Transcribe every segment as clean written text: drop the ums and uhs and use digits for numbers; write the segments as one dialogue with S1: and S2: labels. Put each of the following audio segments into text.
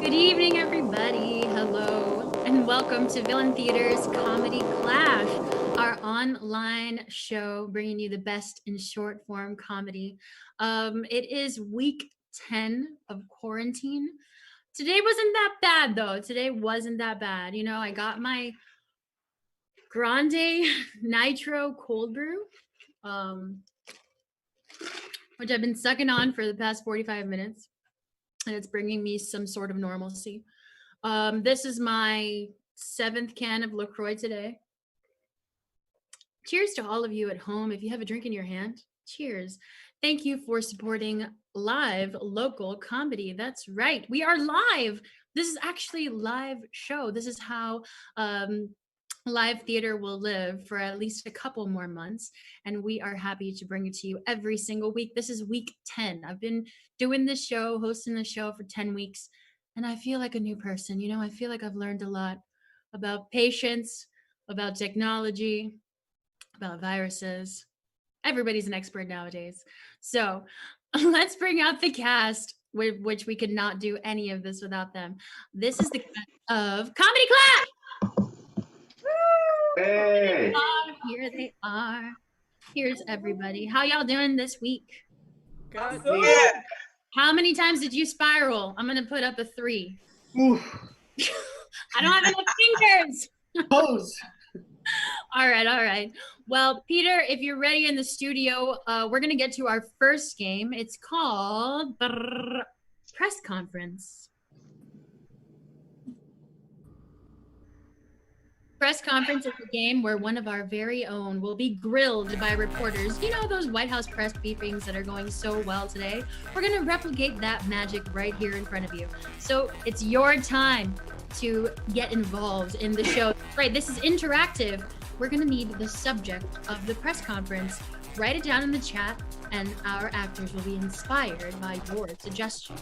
S1: Good evening, everybody. Hello, and welcome to Villain Theater's Comedy Clash, our online show bringing you the best in short form comedy. It is week 10 of quarantine. Today wasn't that bad, though. Today wasn't that bad. You know, I got my Grande Nitro cold brew, which I've been sucking on for the past 45 minutes, and it's bringing me some sort of normalcy. This is my 7th can of LaCroix today. Cheers to all of you at home. If you have a drink in your hand, cheers. Thank you for supporting live local comedy. That's right. We are live. This is actually a live show. This is how live theater will live for at least a couple more months. And we are happy to bring it to you every single week. This is week 10. I've been doing this show, hosting the show for 10 weeks. And I feel like a new person. You know, I feel like I've learned a lot about patience, about technology, about viruses. Everybody's an expert nowadays. So let's bring out the cast, with which we could not do any of this without them. This is the cast of Comedy Clash.
S2: Hey!
S1: Here they are. Here's everybody. How y'all doing this week?
S3: Good.
S2: Yeah.
S1: How many times did you spiral? I'm gonna put up a 3.
S2: Oof.
S1: I don't have enough fingers.
S2: Pose.
S1: All right. Well, Peter, if you're ready in the studio, we're gonna get to our first game. It's called Press Conference. Press Conference is a game where one of our very own will be grilled by reporters. You know, those White House press briefings that are going so well today? We're going to replicate that magic right here in front of you. So it's your time to get involved in the show. Right, this is interactive. We're going to need the subject of the press conference. Write it down in the chat, and our actors will be inspired by your suggestion.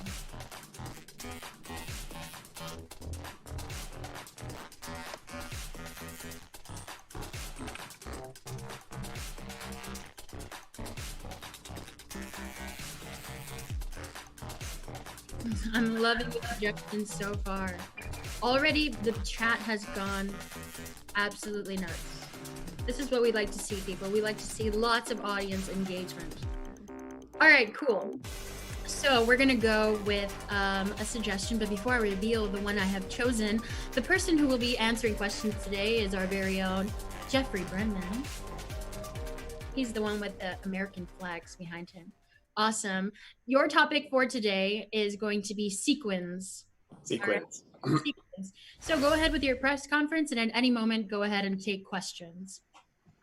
S1: I'm loving the suggestions so far. Already, the chat has gone absolutely nuts. This is what we like to see, people. We like to see lots of audience engagement. All right, cool. So we're gonna go with a suggestion, but before I reveal the one I have chosen, the person who will be answering questions today is our very own Jeffrey Brennan. He's the one with the American flags behind him. Awesome. Your topic for today is going to be sequins.
S2: Sequence.
S1: Right. Sequins. So go ahead with your press conference, and at any moment, go ahead and take questions.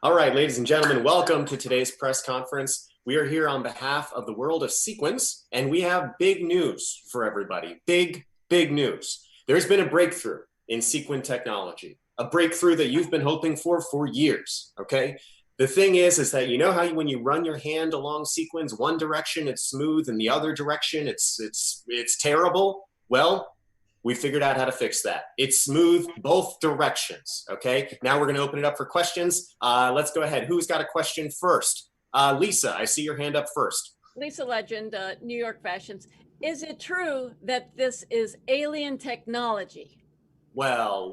S4: All right, ladies and gentlemen, welcome to today's press conference. We are here on behalf of the world of sequins, and we have big news for everybody. Big news. There's been a breakthrough in sequin technology, a breakthrough that you've been hoping for years, okay? The thing is that you know how when you run your hand along sequins, one direction it's smooth and the other direction it's terrible? Well, we figured out how to fix that. It's smooth both directions, okay? Now we're gonna open it up for questions. Let's go ahead. Who's got a question first? Lisa, I see your hand up first.
S3: Lisa Legend, New York Fashions. Is it true that this is alien technology?
S4: Well,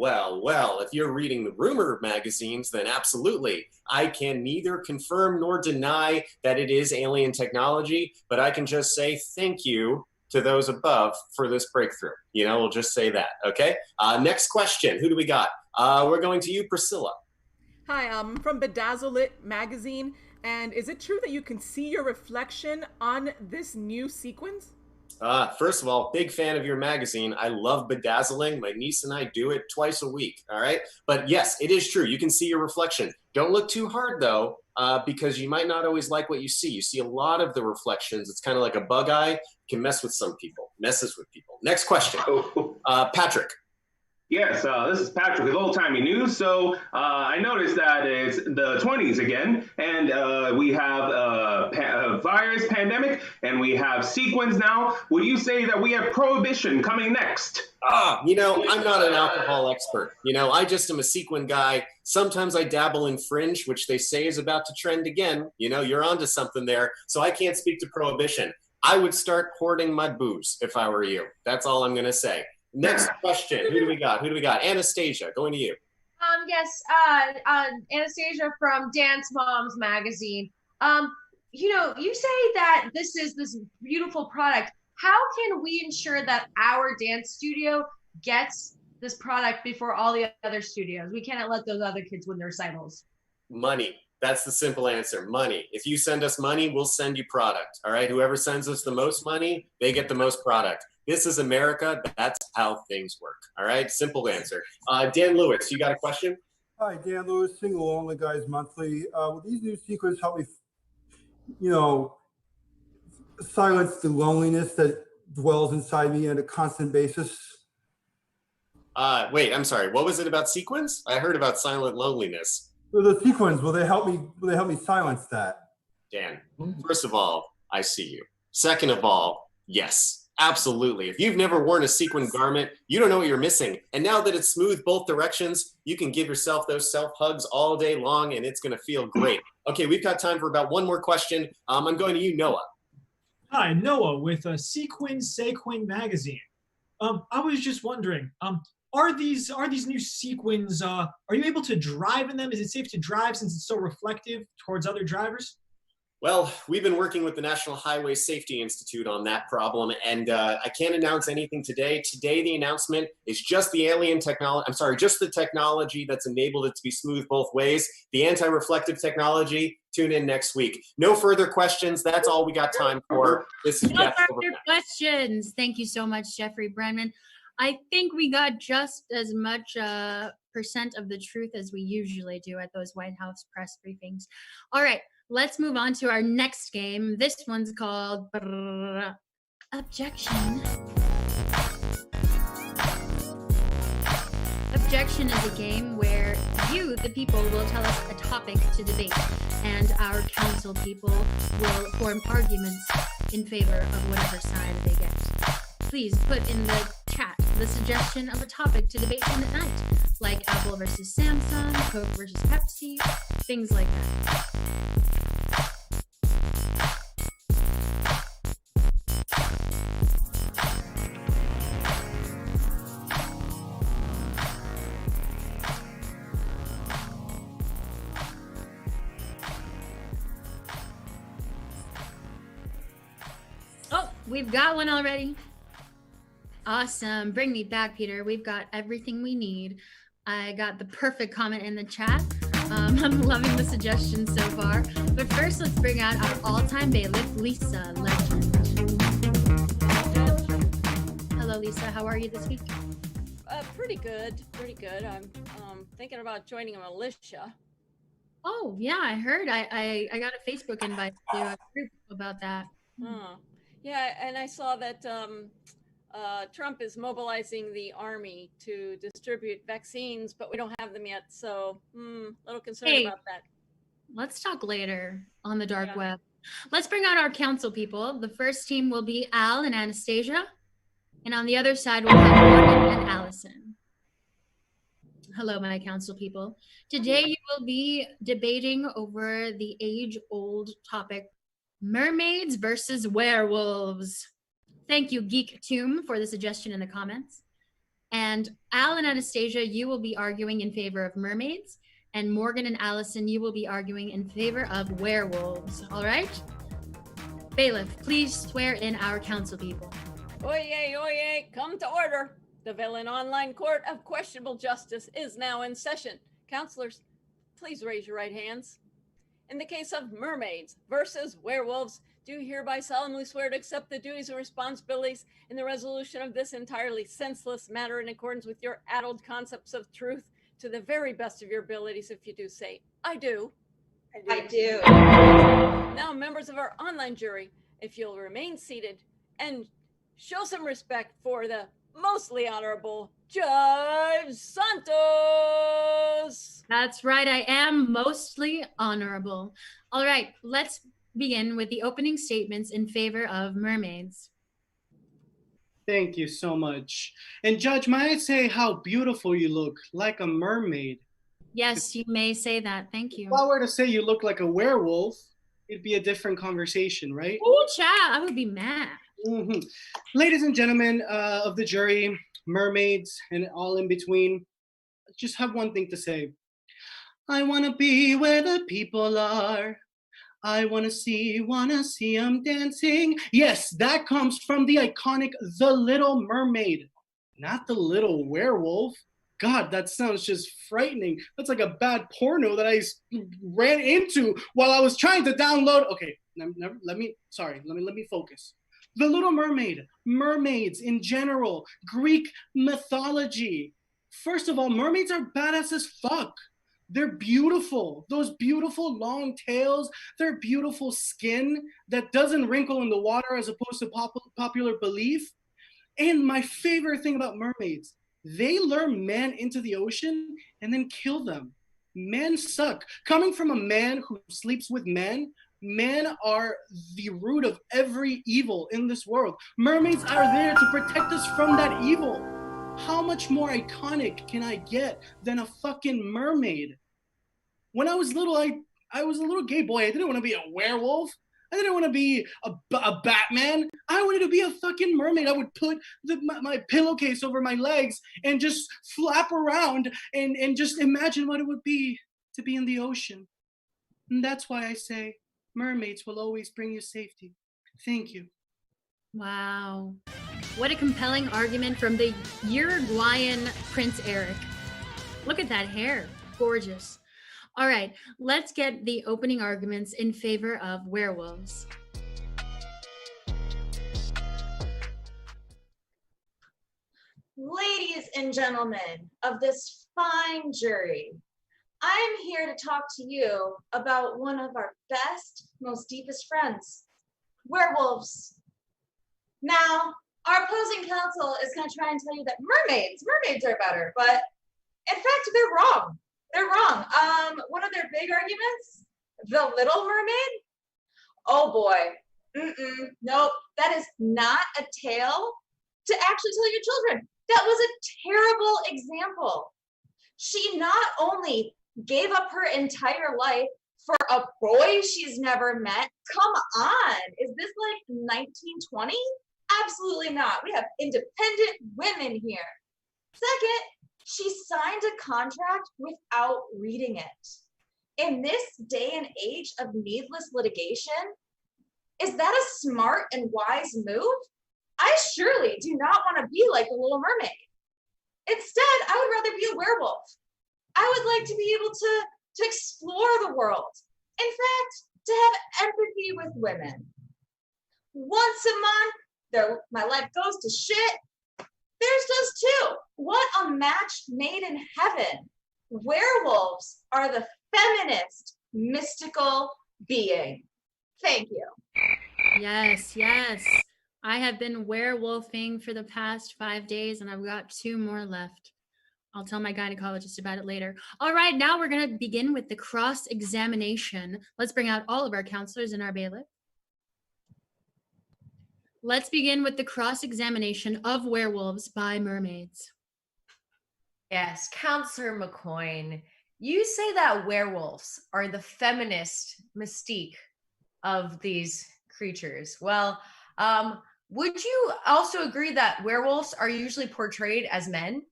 S4: if you're reading the rumor magazines, then absolutely. I can neither confirm nor deny that it is alien technology, but I can just say thank you to those above for this breakthrough. You know, we'll just say that, okay? Next question, who do we got? We're going to you, Priscilla.
S5: Hi, I'm from Bedazzle It magazine, and is it true that you can see your reflection on this new sequence?
S4: First of all, big fan of your magazine. I love bedazzling. My niece and I do it twice a week, all right? But yes, it is true. You can see your reflection. Don't look too hard, though, because you might not always like what you see. You see a lot of the reflections. It's kind of like a bug eye. It can mess with some people, messes with people. Next question. Patrick.
S2: Yes, this is Patrick with Old Timey News. So I noticed that it's the 20s again, and we have a virus pandemic, and we have sequins now. Would you say that we have prohibition coming next?
S4: You know, I'm not an alcohol expert. You know, I just am a sequin guy. Sometimes I dabble in fringe, which they say is about to trend again. You know, you're onto something there. So I can't speak to prohibition. I would start hoarding my booze if I were you. That's all I'm going to say. Next question. Who do we got? Who do we got? Anastasia, going to you.
S6: Yes, Anastasia from Dance Moms Magazine. You say that this is this beautiful product. How can we ensure that our dance studio gets this product before all the other studios? We cannot let those other kids win their recitals.
S4: Money. That's the simple answer. Money. If you send us money, we'll send you product. All right. Whoever sends us the most money, they get the most product. This is America. That's how things work. All right. Simple answer. Dan Lewis, you got a question?
S7: Hi, Dan Lewis, Sing Along, the Guys Monthly. Will these new sequences help me, silence the loneliness that dwells inside me on a constant basis?
S4: Wait, I'm sorry. What was it about sequence? I heard about silent loneliness.
S7: So the sequence, will they help me silence that?
S4: Dan, first of all, I see you. Second of all, yes, absolutely. If you've never worn a sequin garment, you don't know what you're missing. And now that it's smooth both directions, you can give yourself those self hugs all day long and it's gonna feel great. Okay, we've got time for about one more question. I'm going to you, Noah.
S8: Hi, Noah with Sequin Magazine. I was just wondering, are these new sequins, are you able to drive in them? Is it safe to drive since it's so reflective towards other drivers?
S4: Well, we've been working with the National Highway Safety Institute on that problem, and I can't announce anything today. Today, the announcement is just the just the technology that's enabled it to be smooth both ways. The anti-reflective technology, tune in next week. No further questions. That's all we got time for. This is
S1: No further questions. Thank you so much, Jeffrey Brenman. I think we got just as much percent of the truth as we usually do at those White House press briefings. All right, let's move on to our next game. This one's called Objection. Objection is a game where you, the people, will tell us a topic to debate, and our council people will form arguments in favor of whatever side they get. Please put in the chat the suggestion of a topic to debate in at night, like Apple versus Samsung, Coke versus Pepsi, things like that. Oh, we've got one already. Awesome. Bring me back, Peter. We've got everything we need. I got the perfect comment in the chat. I'm loving the suggestions so far. But first, let's bring out our all-time bailiff, Lisa Legend. Hello, Lisa. How are you this week?
S3: Pretty good. Pretty good. I'm thinking about joining a militia.
S1: Oh, yeah, I heard. I got a Facebook invite to a group about that.
S3: Yeah, and I saw that Trump is mobilizing the army to distribute vaccines, but we don't have them yet. So a little concerned about that.
S1: Let's talk later on the dark web. Let's bring out our council people. The first team will be Al and Anastasia. And on the other side, we'll have Morgan and Allison. Hello, my council people. Today, you will be debating over the age-old topic, mermaids versus werewolves. Thank you, Geek Tomb, for the suggestion in the comments. And Al and Anastasia, you will be arguing in favor of mermaids. And Morgan and Allison, you will be arguing in favor of werewolves. All right? Bailiff, please swear in our council people.
S3: Oyez, oyez, come to order. The Villain Online Court of Questionable Justice is now in session. Counselors, please raise your right hands. In the case of mermaids versus werewolves, do hereby solemnly swear to accept the duties and responsibilities in the resolution of this entirely senseless matter in accordance with your addled concepts of truth to the very best of your abilities. If you do, say, I do.
S6: I do.
S3: Now, members of our online jury, if you'll remain seated and show some respect for the mostly honorable Judge Santos.
S1: That's right, I am mostly honorable. All right, let's begin with the opening statements in favor of mermaids.
S9: Thank you so much. And Judge, might I say how beautiful you look, like a mermaid?
S1: Yes, you may say that. Thank you.
S9: If I were to say you look like a werewolf, it'd be a different conversation, right?
S1: Oh, child, I would be mad.
S9: Ladies and gentlemen of the jury, mermaids, and all in between, I just have one thing to say. I wanna be where the people are. I wanna see them dancing. Yes, that comes from the iconic The Little Mermaid, not the little werewolf. God, that sounds just frightening. That's like a bad porno that I ran into while I was trying to download. Okay, let me focus. The Little Mermaid, mermaids in general, Greek mythology. First of all, mermaids are badass as fuck. They're beautiful. Those beautiful long tails, their beautiful skin that doesn't wrinkle in the water as opposed to popular belief. And my favorite thing about mermaids, they lure men into the ocean and then kill them. Men suck. Coming from a man who sleeps with men, men are the root of every evil in this world. Mermaids are there to protect us from that evil. How much more iconic can I get than a fucking mermaid? When I was little, I was a little gay boy. I didn't want to be a werewolf. I didn't want to be a Batman. I wanted to be a fucking mermaid. I would put my pillowcase over my legs and just flap around and just imagine what it would be to be in the ocean. And that's why I say mermaids will always bring you safety. Thank you.
S1: Wow. What a compelling argument from the Uruguayan Prince Eric. Look at that hair. Gorgeous. All right, let's get the opening arguments in favor of werewolves.
S10: Ladies and gentlemen of this fine jury, I am here to talk to you about one of our best, most deepest friends, werewolves. Now, our opposing counsel is going to try and tell you that mermaids are better, but in fact, they're wrong. They're wrong. One of their big arguments, The Little Mermaid. Oh boy. Nope. That is not a tale to actually tell your children. That was a terrible example. She not only gave up her entire life for a boy she's never met. Come on. Is this like 1920? Absolutely not. We have independent women here. Second, she signed a contract without reading it. In this day and age of needless litigation, is that a smart and wise move? I surely do not want to be like the Little Mermaid. Instead, I would rather be a werewolf. I would like to be able to explore the world. In fact, to have empathy with women. Once a month, my life goes to shit. Theirs does too. What a match made in heaven. Werewolves are the feminist, mystical being. Thank you.
S1: Yes, yes. I have been werewolfing for the past 5 days and I've got 2 more left. I'll tell my gynecologist about it later. All right, now we're going to begin with the cross-examination. Let's bring out all of our counselors and our bailiff. Let's begin with the cross-examination of werewolves by mermaids.
S11: Yes, Counselor McCoyne, you say that werewolves are the feminist mystique of these creatures. Well, would you also agree that werewolves are usually portrayed as men?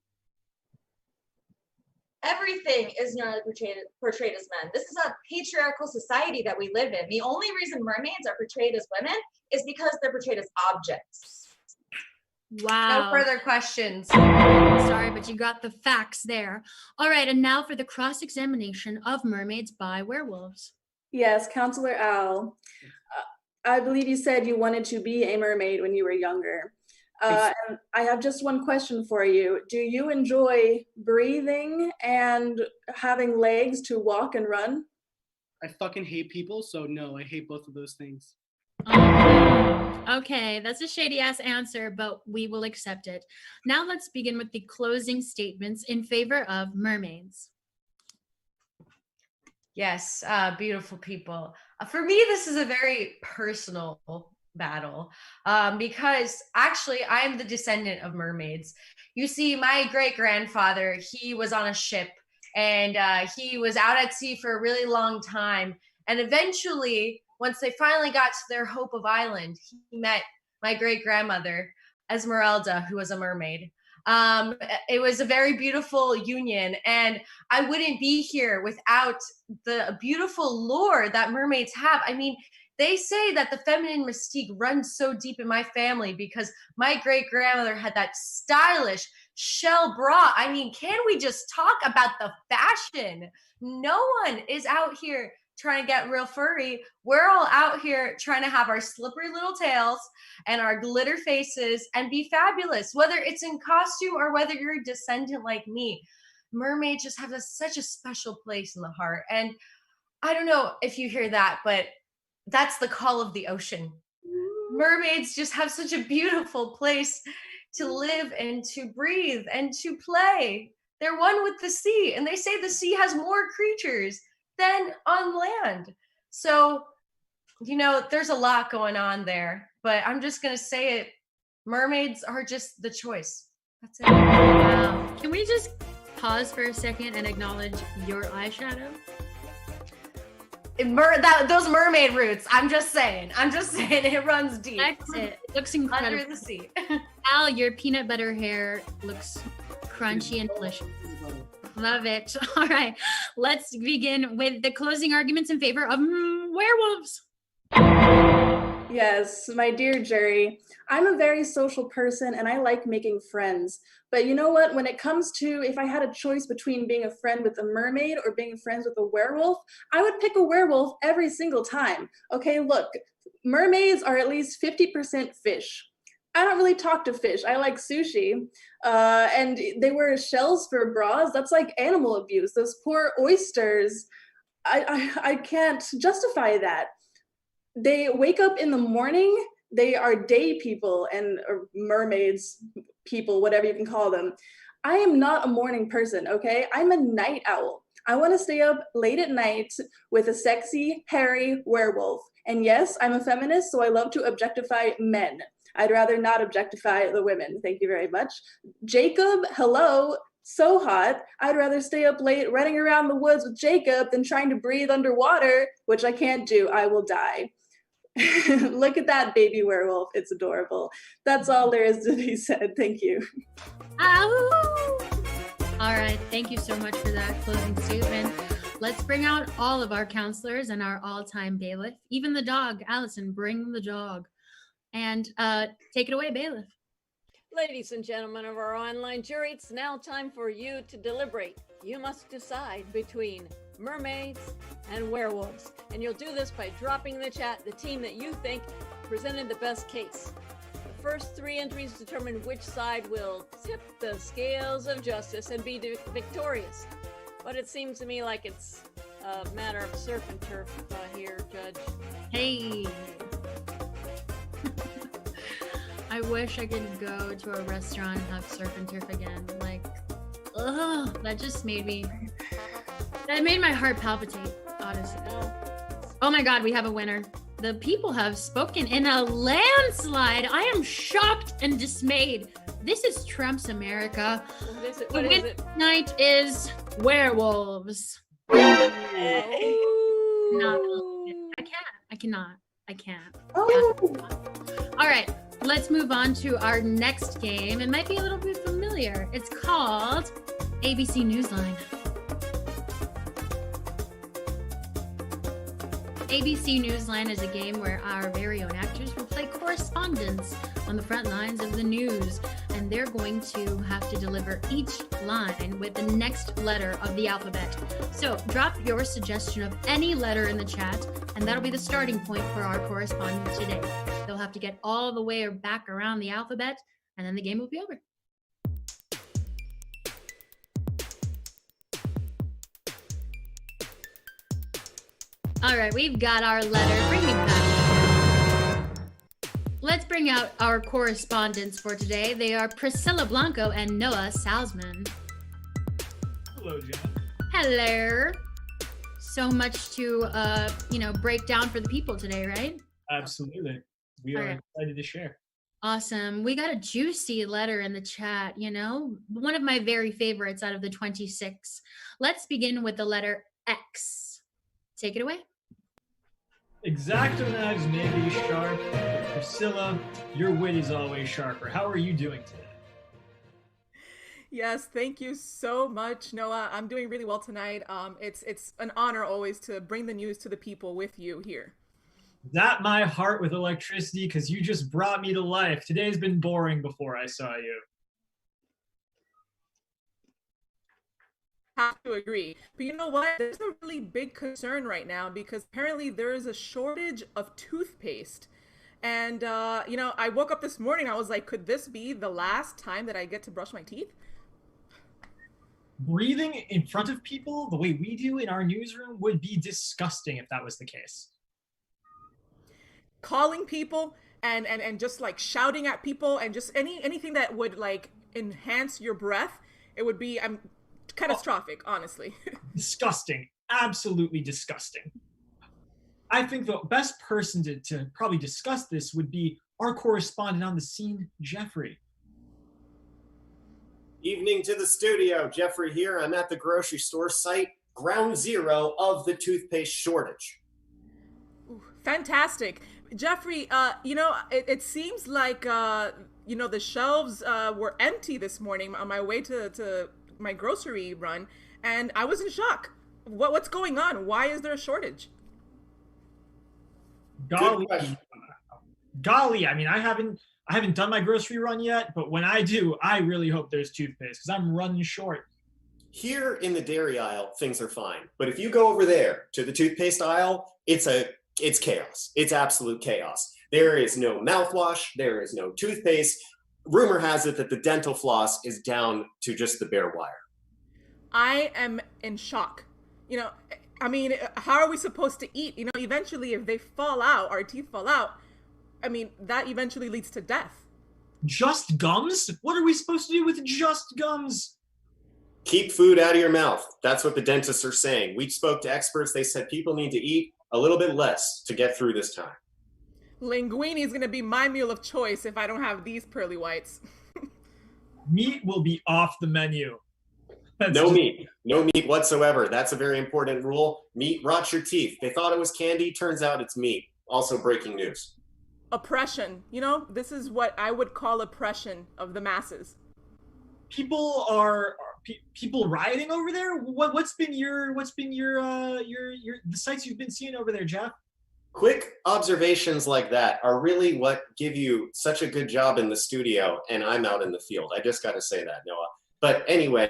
S10: Everything is normally portrayed as men. This is a patriarchal society that we live in. The only reason mermaids are portrayed as women is because they're portrayed as objects.
S1: Wow.
S11: No further questions.
S1: Sorry, but you got the facts there. All right, and now for the cross-examination of mermaids by werewolves.
S12: Yes, Counselor Al. I believe you said you wanted to be a mermaid when you were younger. And I have just one question for you. Do you enjoy breathing and having legs to walk and run?
S9: I fucking hate people, so no, I hate both of those things.
S1: Okay, that's a shady ass answer, but we will accept it. Now let's begin with the closing statements in favor of mermaids.
S11: Yes, beautiful people. For me, this is a very personal battle because actually I'm the descendant of mermaids. You see, my great-grandfather, he was on a ship and he was out at sea for a really long time. And eventually, once they finally got to their Hope of Island, he met my great-grandmother, Esmeralda, who was a mermaid. It was a very beautiful union, and I wouldn't be here without the beautiful lore that mermaids have. I mean, they say that the feminine mystique runs so deep in my family because my great grandmother had that stylish shell bra. I mean, can we just talk about the fashion? No one is out here trying to get real furry. We're all out here trying to have our slippery little tails and our glitter faces and be fabulous, whether it's in costume or whether you're a descendant like me. Mermaids just have such a special place in the heart. And I don't know if you hear that, but that's the call of the ocean. Mermaids just have such a beautiful place to live and to breathe and to play. They're one with the sea, and they say the sea has more creatures than on land. So, you know, there's a lot going on there, but I'm just going to say it. Mermaids are just the choice. That's it.
S1: Wow. Can we just pause for a second and acknowledge your eyeshadow?
S11: Those mermaid roots. I'm just saying it runs deep.
S1: That's it. It looks incredible.
S11: Under the sea.
S1: Al, your peanut butter hair looks crunchy and delicious. Love it. All right, let's begin with the closing arguments in favor of werewolves.
S12: Yes, my dear jury, I'm a very social person and I like making friends. But you know what? When it comes to if I had a choice between being a friend with a mermaid or being friends with a werewolf, I would pick a werewolf every single time. Okay, look, mermaids are at least 50% fish. I don't really talk to fish. I like sushi. And they wear shells for bras. That's like animal abuse. Those poor oysters. I can't justify that. They wake up in the morning. They are day people and mermaids people, whatever you can call them. I am not a morning person, okay? I'm a night owl. I want to stay up late at night with a sexy, hairy werewolf. And yes, I'm a feminist, so I love to objectify men. I'd rather not objectify the women. Thank you very much. Jacob, hello, so hot. I'd rather stay up late running around the woods with Jacob than trying to breathe underwater, which I can't do. I will die. Look at that baby werewolf. It's adorable. That's all there is to be said. Thank you.
S1: Ow! All right. Thank you so much for that closing statement. Let's bring out all of our counselors and our all-time bailiff, even the dog. Allison, bring the dog. And take it away, bailiff.
S3: Ladies and gentlemen of our online jury, it's now time for you to deliberate. You must decide between mermaids and werewolves. And you'll do this by dropping in the chat the team that you think presented the best case. The first three entries determine which side will tip the scales of justice and be victorious. But it seems to me like it's a matter of surf and turf here, Judge.
S1: Hey. I wish I could go to a restaurant and have surf and turf again. Like, ugh, that just made my heart palpitate, honestly. Oh my God, we have a winner. The people have spoken in a landslide. I am shocked and dismayed. This is Trump's America.
S3: What is it?
S1: The winner tonight is werewolves. I can't. All right. Let's move on to our next game. It might be a little bit familiar. It's called A.B.C. NEWSLINE. A.B.C. NEWSLINE is a game where our very own actors will play correspondents on the front lines of the news, and they're going to have to deliver each line with the next letter of the alphabet. So drop your suggestion of any letter in the chat, and that'll be the starting point for our correspondent today. They'll have to get all the way back around the alphabet, and then the game will be over. All right, we've got our letter. Bring me back. Let's bring out our correspondents for today. They are Priscilla Blanco and Noah Salzman.
S8: Hello, Jen.
S1: Hello. So much to, break down for the people today, right?
S8: Absolutely. We are excited to share.
S1: Awesome. We got a juicy letter in the chat, one of my very favorites out of the 26. Let's begin with the letter X. Take it away.
S8: Exacto knives may be sharp, but Priscilla, your wit is always sharper. How are you doing today?
S5: Yes, thank you so much, Noah. I'm doing really well tonight. It's an honor always to bring the news to the people with you here.
S8: Zap my heart with electricity because you just brought me to life. Today's been boring before I saw you.
S5: Have to agree. But you know what? There's a really big concern right now because apparently there is a shortage of toothpaste. And, I woke up this morning, I was like, could this be the last time that I get to brush my teeth?
S8: Breathing in front of people the way we do in our newsroom would be disgusting if that was the case.
S5: Calling people and just like shouting at people and just anything that would like enhance your breath, it would be catastrophic, honestly.
S8: Disgusting. Absolutely disgusting. I think the best person to probably discuss this would be our correspondent on the scene, Jeffrey.
S4: Evening to the studio. Jeffrey here. I'm at the grocery store site, ground zero of the toothpaste shortage.
S5: Ooh, fantastic. Jeffrey, it seems like, the shelves were empty this morning on my way to my grocery run, and I was in shock. What's going on? Why is there a shortage?
S8: Golly, I mean, I haven't done my grocery run yet, but when I do, I really hope there's toothpaste because I'm running short.
S4: Here in the dairy aisle, things are fine. But if you go over there to the toothpaste aisle, it's chaos. It's absolute chaos. There is no mouthwash. There is no toothpaste. Rumor has it that the dental floss is down to just the bare wire.
S5: I am in shock. How are we supposed to eat? Eventually, if they fall out, our teeth fall out, that eventually leads to death.
S8: Just gums? What are we supposed to do with just gums?
S4: Keep food out of your mouth. That's what the dentists are saying. We spoke to experts. They said people need to eat a little bit less to get through this time.
S5: Linguine is going to be my meal of choice if I don't have these pearly whites.
S8: Meat will be off the menu.
S4: No meat whatsoever. That's a very important rule. Meat rots your teeth. They thought it was candy. Turns out it's meat. Also breaking news.
S5: Oppression. This is what I would call oppression of the masses.
S8: People are people rioting over there? What's been the sights you've been seeing over there, Jeff?
S4: Quick observations like that are really what give you such a good job in the studio, and I'm out in the field. I just got to say that, Noah. But anyway,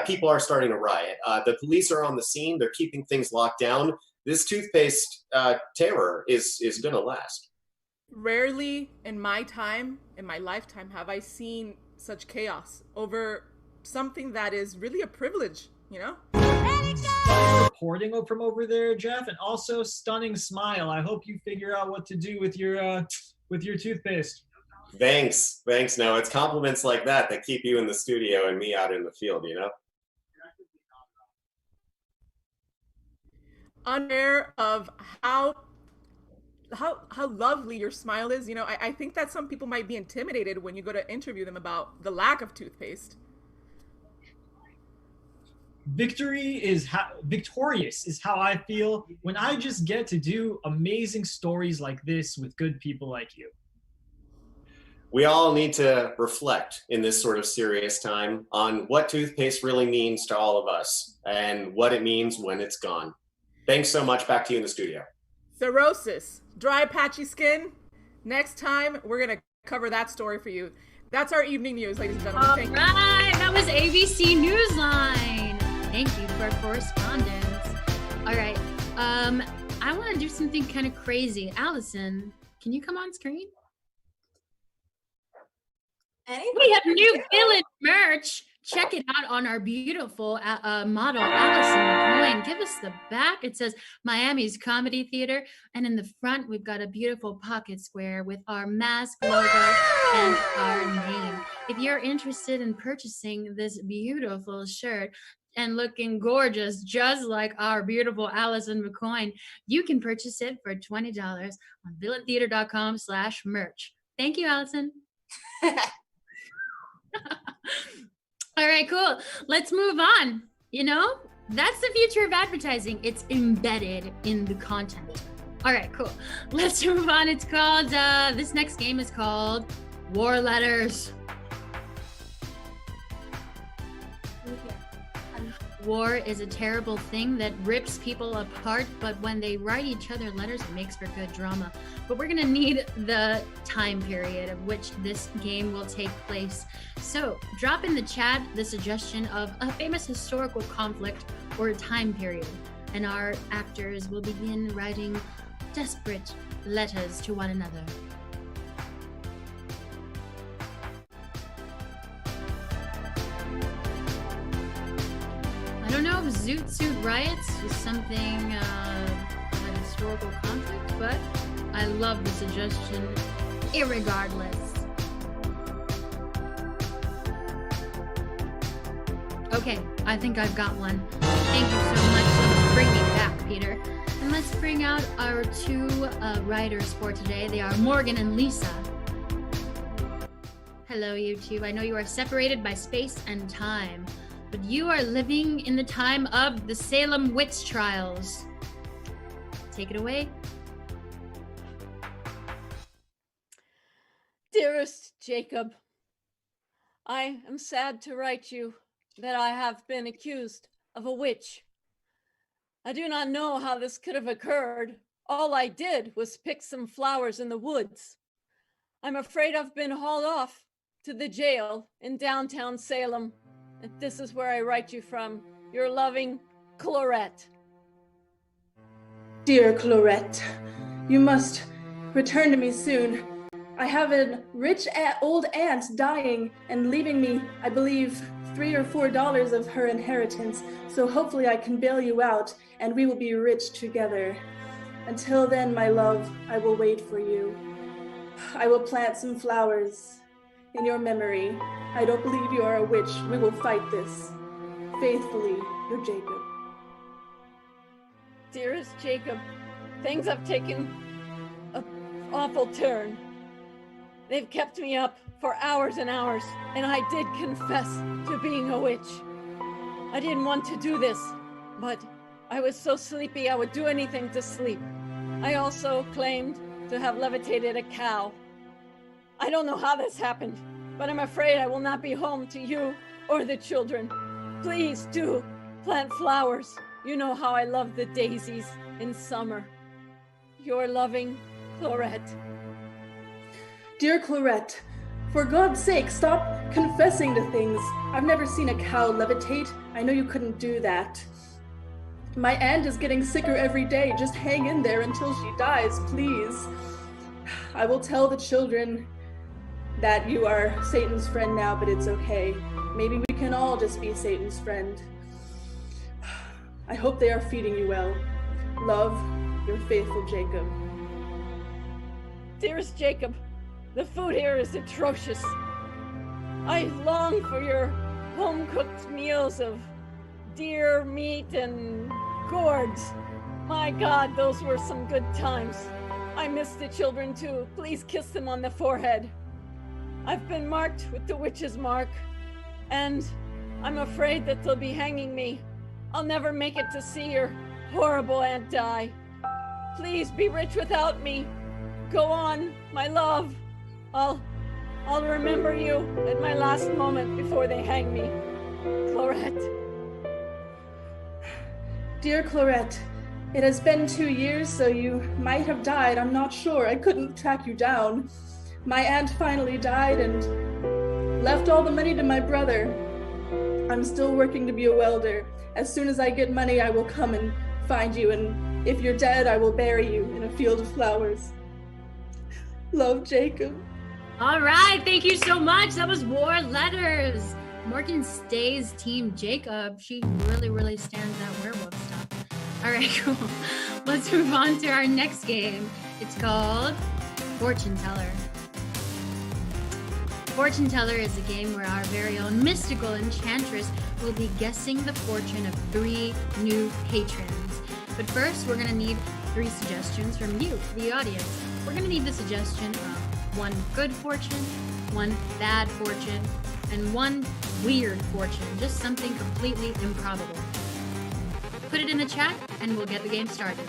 S4: people are starting to riot. The police are on the scene. They're keeping things locked down. This toothpaste terror is going to last.
S5: Rarely in my lifetime, have I seen such chaos over something that is really a privilege,
S8: Reporting from over there, Jeff, and also stunning smile. I hope you figure out what to do with your toothpaste.
S4: Thanks. No, it's compliments like that keep you in the studio and me out in the field,
S5: Unaware of how lovely your smile is. I think that some people might be intimidated when you go to interview them about the lack of toothpaste.
S8: Victorious is how I feel when I just get to do amazing stories like this with good people like you.
S4: We all need to reflect in this sort of serious time on what toothpaste really means to all of us and what it means when it's gone. Thanks so much. Back to you in the studio.
S5: Cirrhosis, dry, patchy skin. Next time, we're going to cover that story for you. That's our evening news, ladies and gentlemen.
S1: All right, that was ABC Newsline. Thank you for our correspondence. All right, I want to do something kind of crazy. Allison, can you come on screen? We have new villain merch. Check it out on our beautiful model, Allison McCoy. Give us the back. It says Miami's Comedy Theater. And in the front, we've got a beautiful pocket square with our mask logo and our name. If you're interested in purchasing this beautiful shirt and looking gorgeous, just like our beautiful Allison McCoy, you can purchase it for $20 on villaintheater.com/merch. Thank you, Allison. All right, cool. Let's move on. That's the future of advertising. It's embedded in the content. All right, cool. Let's move on. It's called, this next game is called War Letters. War is a terrible thing that rips people apart, but when they write each other letters, it makes for good drama. But we're gonna need the time period of which this game will take place. So drop in the chat the suggestion of a famous historical conflict or a time period, and our actors will begin writing desperate letters to one another. I don't know if Zoot Suit Riots is something, a historical conflict, but I love the suggestion irregardless. Okay, I think I've got one. Thank you so much. Let's bring me back, Peter. And let's bring out our two writers for today. They are Morgan and Lisa. Hello, YouTube. I know you are separated by space and time, but you are living in the time of the Salem witch trials. Take it away.
S3: Dearest Jacob, I am sad to write you that I have been accused of a witch. I do not know how this could have occurred. All I did was pick some flowers in the woods. I'm afraid I've been hauled off to the jail in downtown Salem. And this is where I write you from, your loving Clarette.
S12: Dear Clarette, you must return to me soon. I have a rich old aunt dying and leaving me, I believe, $3 or $4 of her inheritance. So hopefully I can bail you out and we will be rich together. Until then, my love, I will wait for you. I will plant some flowers in your memory. I don't believe you are a witch. We will fight this. Faithfully, your Jacob.
S3: Dearest Jacob, things have taken an awful turn. They've kept me up for hours and hours, and I did confess to being a witch. I didn't want to do this, but I was so sleepy I would do anything to sleep. I also claimed to have levitated a cow. I don't know how this happened, but I'm afraid I will not be home to you or the children. Please do plant flowers. You know how I love the daisies in summer. Your loving Clarette.
S12: Dear Clarette, for God's sake, stop confessing to things. I've never seen a cow levitate. I know you couldn't do that. My aunt is getting sicker every day. Just hang in there until she dies, please. I will tell the children that you are Satan's friend now, but it's okay. Maybe we can all just be Satan's friend. I hope they are feeding you well. Love, your faithful Jacob.
S3: Dearest Jacob, the food here is atrocious. I long for your home-cooked meals of deer meat and gourds. My God, those were some good times. I miss the children too. Please kiss them on the forehead. I've been marked with the witch's mark, and I'm afraid that they'll be hanging me. I'll never make it to see your horrible aunt die. Please be rich without me. Go on, my love. I'll remember you at my last moment before they hang me. Clarette.
S12: Dear Clarette, it has been 2 years, so you might have died. I'm not sure. I couldn't track you down. My aunt finally died and left all the money to my brother. I'm still working to be a welder. As soon as I get money, I will come and find you, and if you're dead, I will bury you in a field of flowers. Love, Jacob.
S1: All right, thank you so much. That was War Letters. Morgan stays Team Jacob. She really stands that werewolf stuff. All right, cool. Let's move on to our next game. It's called Fortune Teller. Fortune Teller is a game where our very own mystical enchantress will be guessing the fortune of 3 new patrons. But first, we're gonna need 3 suggestions from you, the audience. We're gonna need the suggestion of 1 good fortune, 1 bad fortune, and 1 weird fortune, just something completely improbable. Put it in the chat and we'll get the game started.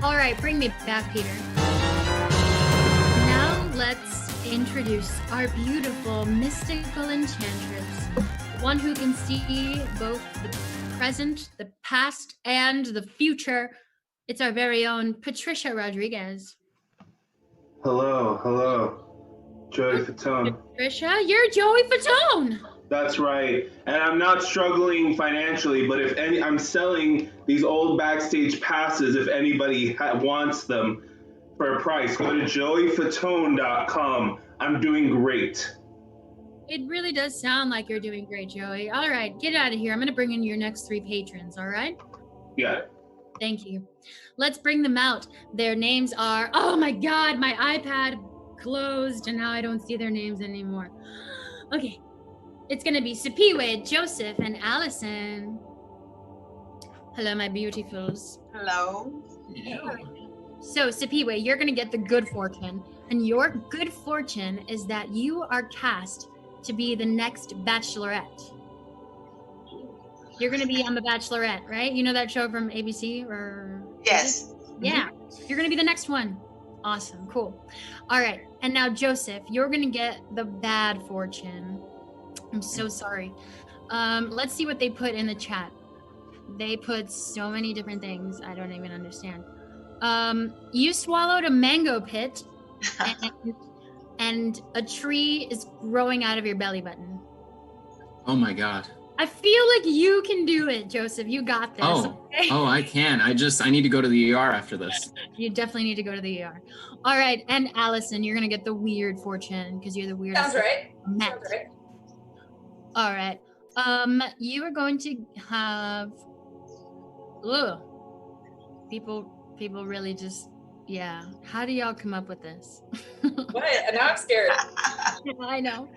S1: All right, bring me back, Peter. Now let's introduce our beautiful mystical enchantress, one who can see both the present, the past, and the future. It's our very own Patricia Rodriguez.
S2: Hello. Joey Fatone.
S1: Patricia, you're Joey Fatone.
S2: That's right. And I'm not struggling financially, but if any, I'm selling these old backstage passes if anybody wants them for a price. Go to joeyfatone.com. I'm doing great.
S1: It really does sound like you're doing great, Joey. All right, get out of here. I'm going to bring in your next 3 patrons, all right?
S2: Yeah.
S1: Thank you. Let's bring them out. Their names are, oh my God, my iPad closed and now I don't see their names anymore. Okay. It's going to be Sipiwe, Joseph, and Allison. Hello, my beautifuls.
S13: Hello.
S1: So, Sipiwe, you're going to get the good fortune. And your good fortune is that you are cast to be the next Bachelorette. You're going to be on The Bachelorette, right? You know that show from A.B.C. or?
S13: Yes.
S1: Yeah. You're going to be the next one. Awesome. Cool. All right. And now, Joseph, you're going to get the bad fortune. I'm so sorry. Let's see what they put in the chat. They put so many different things. I don't even understand. You swallowed a mango pit and a tree is growing out of your belly button.
S14: Oh my God.
S1: I feel like you can do it, Joseph. You got this. Okay?
S14: Oh, I can. I need to go to the ER after this.
S1: You definitely need to go to the ER. All right. And Allison, you're going to get the weird fortune because you're the weirdest.
S13: Sounds right.
S1: Sounds right. All right. You are going to have. Ugh. People really just. Yeah. How do y'all come up with this?
S13: What? Now I'm scared.
S1: I know.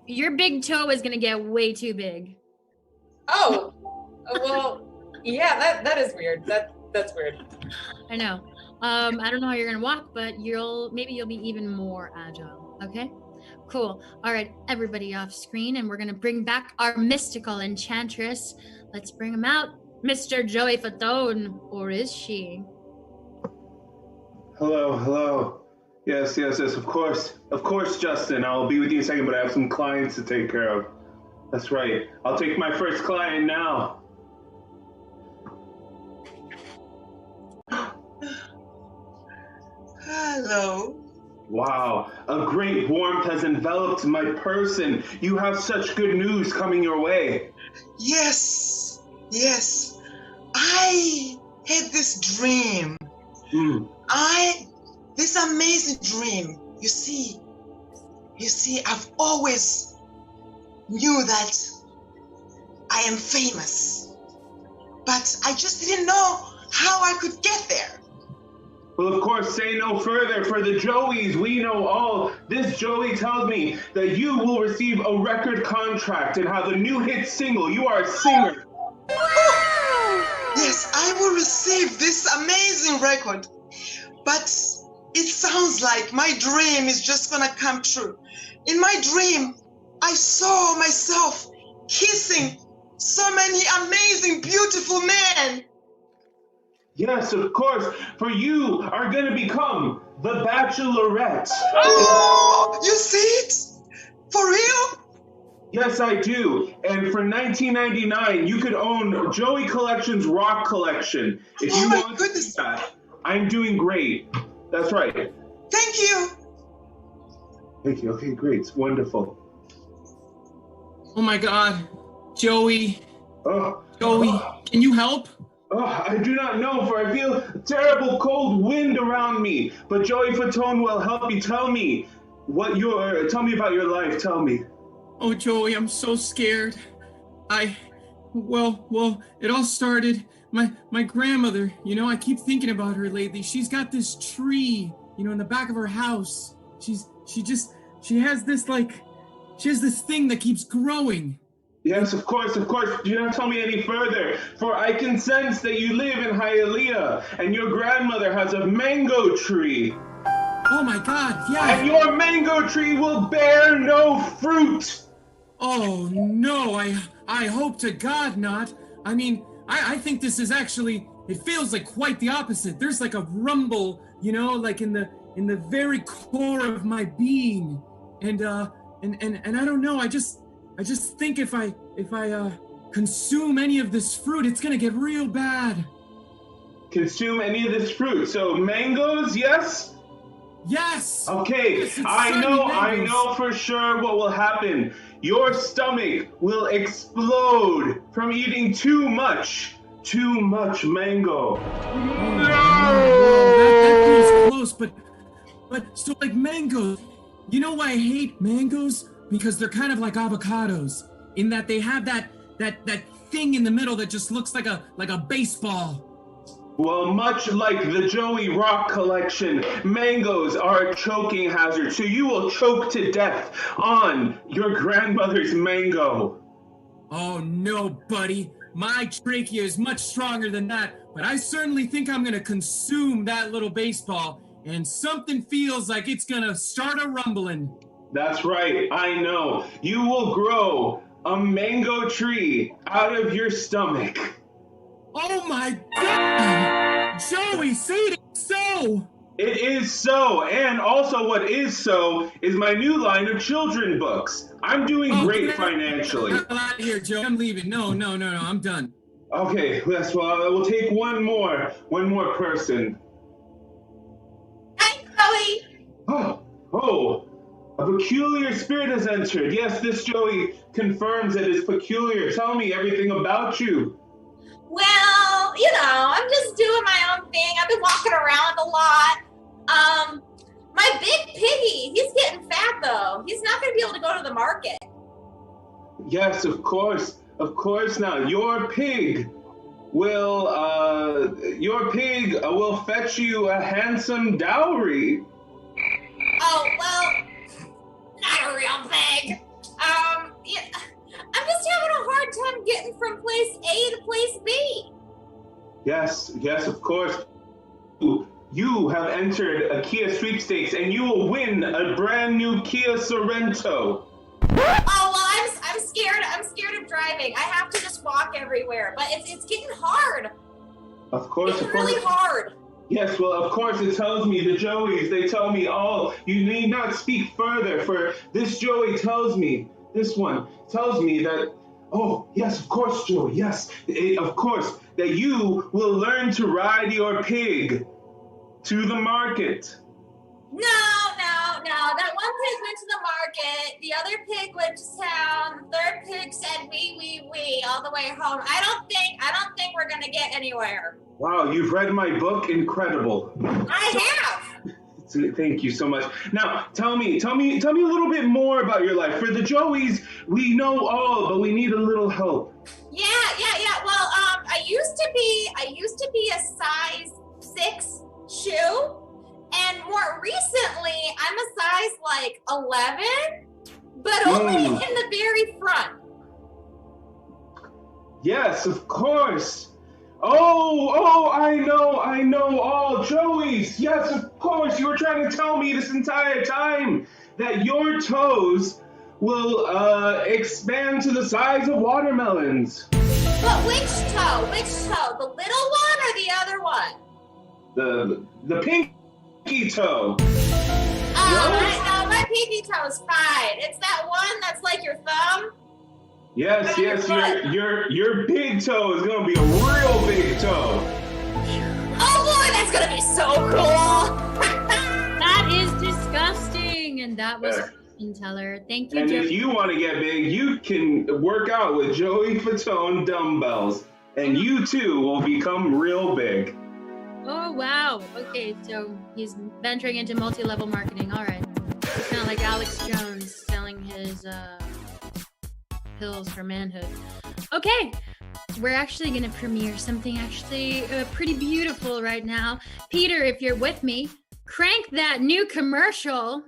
S1: Your big toe is gonna get way too big.
S13: Oh. Well. Yeah. That is weird. That's weird.
S1: I know. I don't know how you're gonna walk, but maybe you'll be even more agile. Okay. Cool. All right, everybody off screen, and we're gonna bring back our mystical enchantress. Let's bring him out, Mr. Joey Fatone, or is she?
S2: Hello. Yes, of course, Justin. I'll be with you in a second, but I have some clients to take care of. That's right. I'll take my first client now.
S13: Hello.
S2: Wow, a great warmth has enveloped my person. You have such good news coming your way.
S13: Yes. I had this dream. This amazing dream. You see, I've always knew that I am famous, but I just didn't know how I could get there.
S2: Well, of course, say no further. For the Joeys, we know all. This Joey tells me that you will receive a record contract and have a new hit single. You are a singer.
S13: Yes, I will receive this amazing record. But it sounds like my dream is just gonna come true. In my dream, I saw myself kissing so many amazing, beautiful men.
S2: Yes, of course, for you are going to become the Bachelorette.
S13: Oh, you see it? For real?
S2: Yes, I do. And for $19.99, you could own Joey Collection's Rock Collection. If you want
S13: goodness.
S2: that, I'm doing great. That's right.
S13: Thank you.
S2: Thank you. Okay, great. It's wonderful.
S14: Oh my God. Joey. Joey, can you help?
S2: I do not know, for I feel a terrible cold wind around me. But Joey Fatone will help you. Tell me about your life. Tell me.
S14: Oh, Joey, I'm so scared. Well, it all started, my grandmother, I keep thinking about her lately. She's got this tree, in the back of her house. She has this thing that keeps growing.
S2: Yes, of course. Do not tell me any further, for I can sense that you live in Hialeah, and your grandmother has a mango tree.
S14: Oh my God, yeah.
S2: And your mango tree will bear no fruit.
S14: Oh no, I hope to God not. I mean, I think this is actually, it feels like quite the opposite. There's like a rumble, you know, like in the very core of my being. And I don't know, I just think if I consume any of this fruit, it's gonna get real bad.
S2: Consume any of this fruit. So mangoes, yes?
S14: Yes!
S2: Okay,
S14: Yes, it's
S2: I
S14: certainly
S2: know for sure what will happen. Your stomach will explode from eating too much mango.
S14: That feels close, but so like mangoes, you know why I hate mangoes? Because they're kind of like avocados, in that they have that thing in the middle that just looks like a baseball.
S2: Well, much like the Joey Rock collection, mangoes are a choking hazard, so you will choke to death on your grandmother's mango.
S14: Oh no, buddy. My trachea is much stronger than that, but I certainly think I'm gonna consume that little baseball, and something feels like it's gonna start a rumbling.
S2: That's right, I know. You will grow a mango tree out of your stomach.
S14: Oh my God! Joey, say it so!
S2: It is so, and also what is so is my new line of children books. I'm doing great financially.
S14: Get out of here, Joe. I'm leaving. No, I'm done.
S2: Okay, yes, well, we'll take one more person.
S10: Hi, Joey.
S2: Oh, a peculiar spirit has entered. Yes, this Joey confirms it is peculiar. Tell me everything about you.
S10: Well, you know, I'm just doing my own thing. I've been walking around a lot. My big piggy, he's getting fat though. He's not going to be able to go to the market.
S2: Yes, of course now. Your pig will fetch you a handsome dowry.
S10: Oh, well, not a real pig. Yeah, I'm just having a hard time getting from place A to place B.
S2: Yes, of course. You have entered a Kia sweepstakes and you will win a brand new Kia Sorento.
S10: Oh, well, I'm scared. I'm scared of driving. I have to just walk everywhere, but it's getting hard.
S2: Of course.
S10: It's really hard.
S2: Yes, well, of course, it tells me, the Joeys, they tell me, oh, you need not speak further, for this Joey tells me, this one tells me that, oh, yes, of course, Joey, yes, of course, that you will learn to ride your pig to the market.
S10: No. That one pig went to the market. The other pig went to town. The third pig said wee all the way home. I don't think we're gonna get anywhere.
S2: Wow, you've read my book? Incredible.
S10: I have.
S2: Thank you so much. Now, tell me a little bit more about your life. For the Joeys, we know all, but we need a little help.
S10: Yeah. Well, I used to be a size 6 shoe, and more recently, I'm a size like 11, but only in the very front.
S2: Yes, of course. Oh, I know all Joeys. Yes, of course. You were trying to tell me this entire time that your toes will expand to the size of watermelons.
S10: But which toe? The little one or the other one?
S2: The pinky toe.
S10: Oh, no, my pinky toe is fine. It's that one that's like your thumb.
S2: Yes, your big toe is gonna be a real big toe.
S10: Oh boy, that's gonna be so cool.
S1: That is disgusting, and that was a fortune teller. Thank you,
S2: And
S1: Joey.
S2: if you want to get big, you can work out with Joey Fatone dumbbells, and you too will become real big.
S1: Oh, wow. Okay, so he's venturing into multi-level marketing. All right. It's kind of like Alex Jones selling his pills for manhood. Okay, we're actually going to premiere something actually pretty beautiful right now. Peter, if you're with me, crank that new commercial.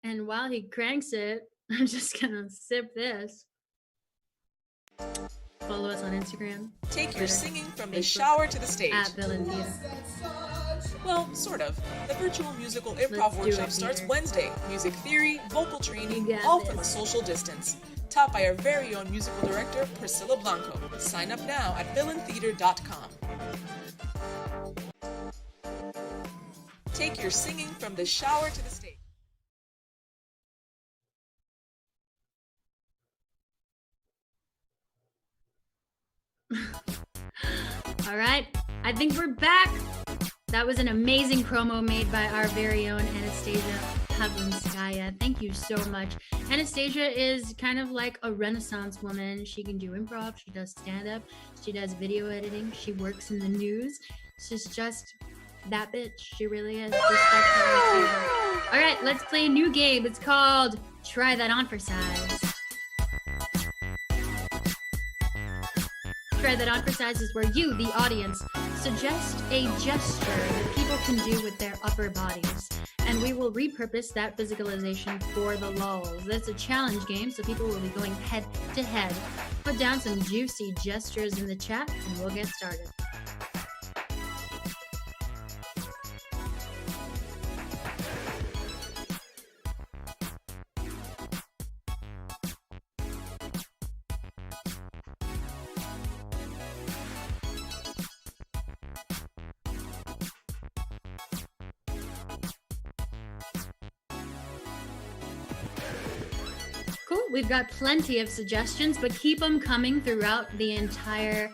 S1: And while he cranks it, I'm just going to sip this. Follow us on Instagram.
S5: Take your
S1: Twitter,
S5: singing from the
S1: Facebook,
S5: shower to the stage.
S1: @VillainTheater.
S5: Well, sort of. The virtual musical improv
S1: Let's do
S5: workshop
S1: it,
S5: starts
S1: Peter.
S5: Wednesday. Music theory, vocal training,
S1: You got
S5: all from a
S1: this.
S5: social distance. Taught by our very own musical director, Priscilla Blanco. Sign up now at villaintheater.com. Take your singing from the shower to the stage.
S1: All right, I think we're back. That was an amazing promo made by our very own Anastasia Pavlinskaya. Thank you so much. Anastasia is kind of like a Renaissance woman. She can do improv, she does stand-up, she does video editing, she works in the news. She's just that bitch. She really is. Respect to Anastasia. All right, let's play a new game. It's called Try That On for Size. Try That On for Size is where you, the audience, suggest a gesture that people can do with their upper bodies. And we will repurpose that physicalization for the lulz. That's a challenge game, so people will be going head to head. Put down some juicy gestures in the chat and we'll get started. Cool, we've got plenty of suggestions, but keep them coming throughout the entire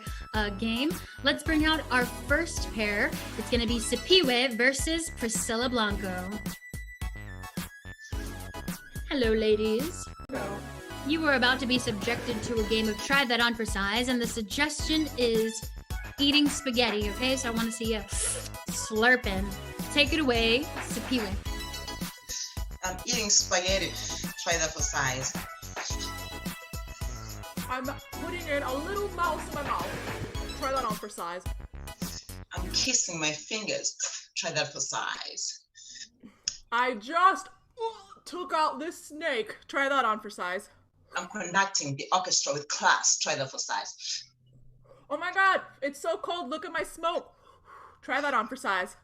S1: game. Let's bring out our first pair. It's gonna be Sipiwe versus Priscilla Blanco. Hello, ladies.
S5: Hello.
S1: You are about to be subjected to a game of Try That On for Size, and the suggestion is eating spaghetti, okay? So I wanna see you slurping. Take it away, Sipiwe.
S13: I'm eating spaghetti. Try that for size.
S5: I'm putting in a little mouse in my mouth. Try that on for size.
S13: I'm kissing my fingers. Try that for size.
S5: I just took out this snake. Try that on for size.
S13: I'm conducting the orchestra with class. Try that for size.
S5: Oh my god, it's so cold. Look at my smoke. Try that on for size.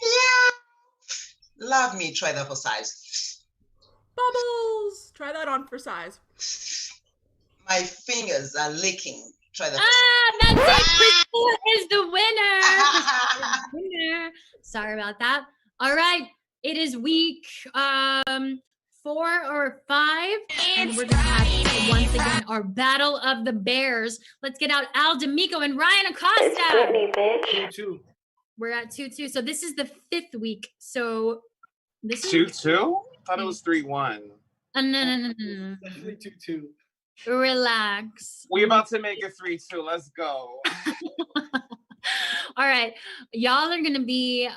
S13: Yeah. Love me. Try that for size.
S5: Bubbles. Try that on for size.
S13: My fingers are licking. Try that.
S1: That's it. Priscilla is the winner. Priscilla is the winner. Sorry about that. All right, it is week 4 or 5, and we're gonna have once again our battle of the bears. Let's get out Al D'Amico and Ryan Acosta.
S15: It's Brittany, bitch.
S9: 2-2.
S1: We're at 2-2, so this is the 5th week. So this is
S16: 2-2? I thought it was 3-1.
S1: no.
S9: Definitely 2-2.
S1: Relax.
S16: We about to make it 3-2. Let's go.
S1: All right, y'all are gonna be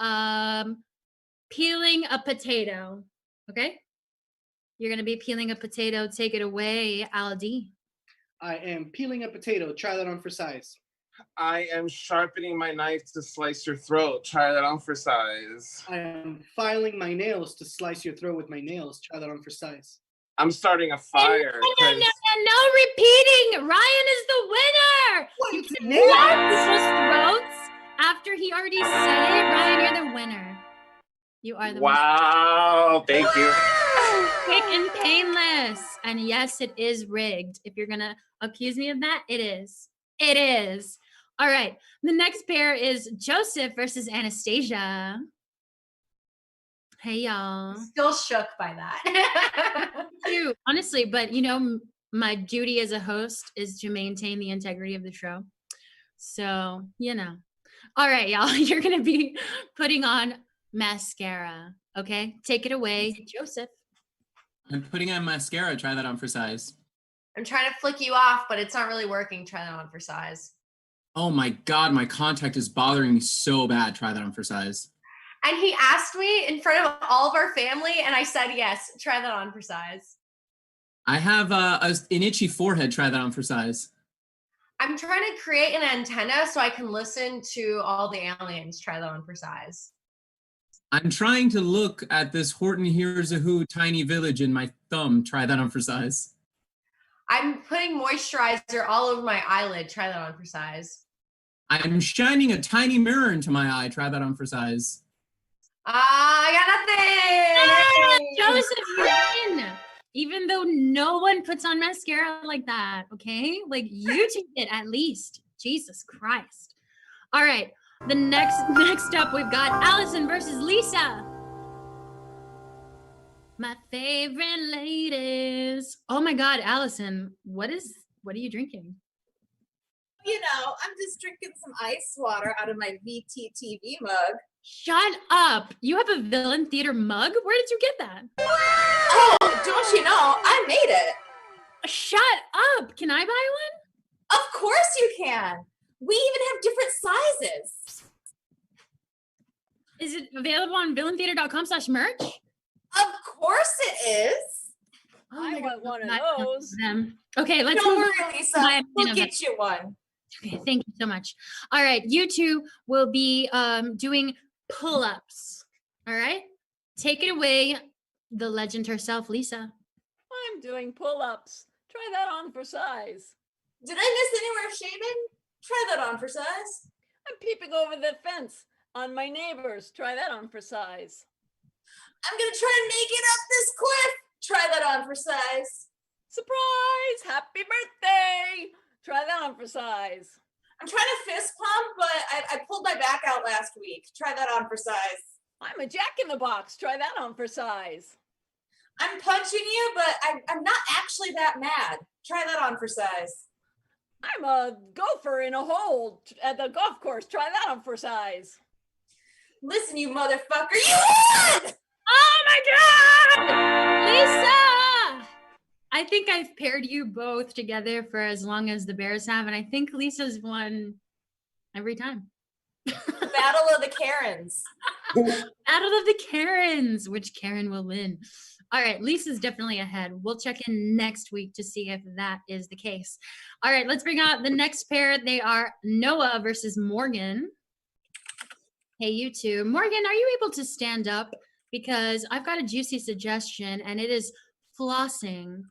S1: peeling a potato. Okay, you're gonna be peeling a potato. Take it away, Aldi.
S9: I am peeling a potato. Try that on for size.
S16: I am sharpening my knife to slice your throat. Try that on for size.
S9: I am filing my nails to slice your throat with my nails. Try that on for size.
S16: I'm starting a fire.
S1: No repeating. Ryan is the winner. You can slice people's throats after he already said it. Ryan, you're the winner. You are the winner.
S16: Wow, thank you.
S1: Quick and painless. And yes, it is rigged. If you're gonna accuse me of that, it is. It is. All right. The next pair is Joseph versus Anastasia. Hey, y'all.
S11: Still shook by that.
S1: Cute, honestly, but you know, my duty as a host is to maintain the integrity of the show. So, you know. All right, y'all. You're going to be putting on mascara. Okay? Take it away, Joseph.
S17: I'm putting on mascara. Try that on for size.
S11: I'm trying to flick you off, but it's not really working. Try that on for size.
S17: Oh my God, my contact is bothering me so bad. Try that on for size.
S11: And he asked me in front of all of our family, and I said yes. Try that on for size.
S17: I have an itchy forehead. Try that on for size.
S11: I'm trying to create an antenna so I can listen to all the aliens. Try that on for size.
S17: I'm trying to look at this Horton Hears a Who tiny village in my thumb. Try that on for size.
S11: I'm putting moisturizer all over my eyelid. Try that on for size.
S17: I'm shining a tiny mirror into my eye. Try that on for size.
S11: I got nothing.
S1: Joseph, you win. Even though no one puts on mascara like that, okay? Like you two did at least. Jesus Christ. All right. The next up, we've got Allison versus Lisa. My favorite ladies. Oh my God, Allison, what are you drinking?
S15: You know, I'm just drinking some ice water out of my VTTV mug.
S1: Shut up. You have a Villain Theater mug? Where did you get that?
S15: Oh, don't you know? I made it.
S1: Shut up. Can I buy one?
S15: Of course you can. We even have different sizes.
S1: Is it available on villaintheater.com/merch?
S15: Of course it is.
S1: Oh
S3: I want one of those.
S1: Them. Okay, let's
S15: Don't
S1: move
S15: worry,
S1: on.
S15: Lisa. We'll get you one.
S1: Okay, thank you so much. All right, you two will be doing pull-ups. All right? Take it away, the legend herself, Lisa.
S3: I'm doing pull-ups. Try that on for size.
S15: Did I miss anywhere shaving? Try that on for size.
S3: I'm peeping over the fence on my neighbors. Try that on for size.
S15: I'm gonna try and make it up this cliff. Try that on for size.
S3: Surprise! Happy birthday! Try that on for size.
S15: I'm trying to fist pump, but I pulled my back out last week. Try that on for size.
S3: I'm a jack-in-the-box. Try that on for size.
S15: I'm punching you, but I'm not actually that mad. Try that on for size.
S3: I'm a gopher in a hole at the golf course. Try that on for size.
S15: Listen, you motherfucker, you won!
S1: Oh my God! Lisa! I think I've paired you both together for as long as the Bears have, and I think Lisa's won every time.
S15: Battle of the Karens.
S1: Battle of the Karens. Which Karen will win? All right, Lisa's definitely ahead. We'll check in next week to see if that is the case. All right, let's bring out the next pair. They are Noah versus Morgan. Hey, you two. Morgan, are you able to stand up? Because I've got a juicy suggestion, and it is flossing.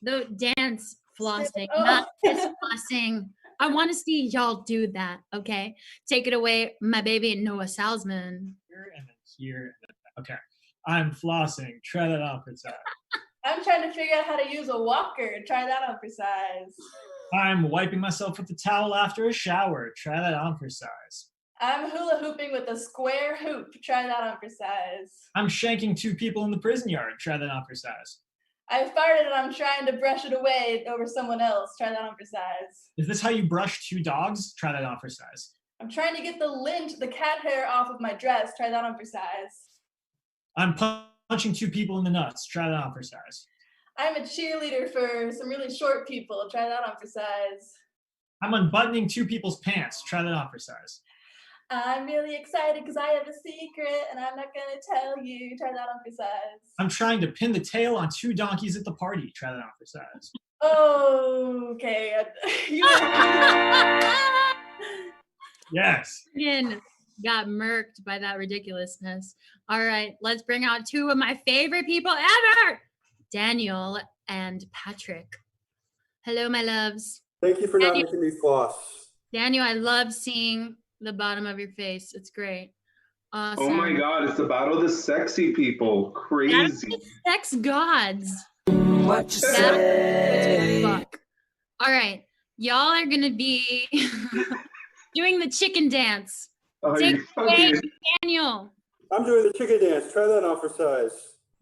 S1: The dance flossing, not this flossing. I want to see y'all do that, okay? Take it away, my baby Noah Salzman.
S8: Here and then here. And then, okay. I'm flossing. Try that on for size.
S12: I'm trying to figure out how to use a walker. Try that on for size.
S8: I'm wiping myself with a towel after a shower. Try that on for size.
S12: I'm hula hooping with a square hoop. Try that on for size.
S8: I'm shanking 2 people in the prison yard. Try that on for size.
S12: I farted and I'm trying to brush it away over someone else. Try that on for size.
S8: Is this how you brush 2 dogs? Try that on for size.
S12: I'm trying to get the lint, the cat hair off of my dress. Try that on for size.
S8: I'm punching 2 people in the nuts. Try that on for size.
S12: I'm a cheerleader for some really short people. Try that on for size.
S8: I'm unbuttoning 2 people's pants. Try that on for size.
S12: I'm really excited because I have a secret and I'm not going to tell you. Try that on for size.
S8: I'm trying to pin the tail on 2 donkeys at the party. Try that on for size.
S12: Okay.
S8: Yes.
S1: Morgan got murked by that ridiculousness. All right, let's bring out 2 of my favorite people ever, Daniel and Patrick. Hello, my loves.
S7: Thank you for not making me floss.
S1: Daniel, I love seeing the bottom of your face. It's great. Awesome.
S2: Oh my God, it's the battle of the sexy people. Crazy.
S1: Sex gods.
S18: What you say?
S1: Fuck. All right, y'all are gonna be doing the chicken dance. Take it away, Daniel.
S7: I'm doing the chicken dance. Try that on for size.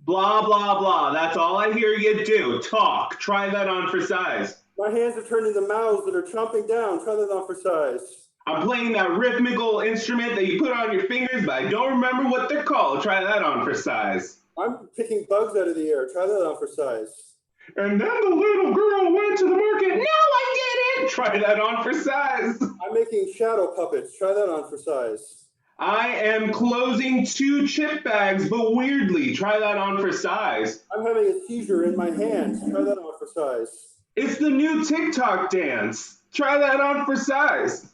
S2: Blah, blah, blah. That's all I hear you do. Talk. Try that on for size.
S7: My hands are turning into mouths that are chomping down. Try that on for size.
S2: I'm playing that rhythmical instrument that you put on your fingers, but I don't remember what they're called. Try that on for size.
S7: I'm picking bugs out of the air. Try that on for size.
S2: And then the little girl went to the market. No, I didn't. Try that on for size.
S7: I'm making shadow puppets. Try that on for size.
S2: I am closing 2 chip bags, but weirdly. Try that on for size.
S7: I'm having a seizure in my hands. Try that on for size.
S2: It's the new TikTok dance. Try that on for size.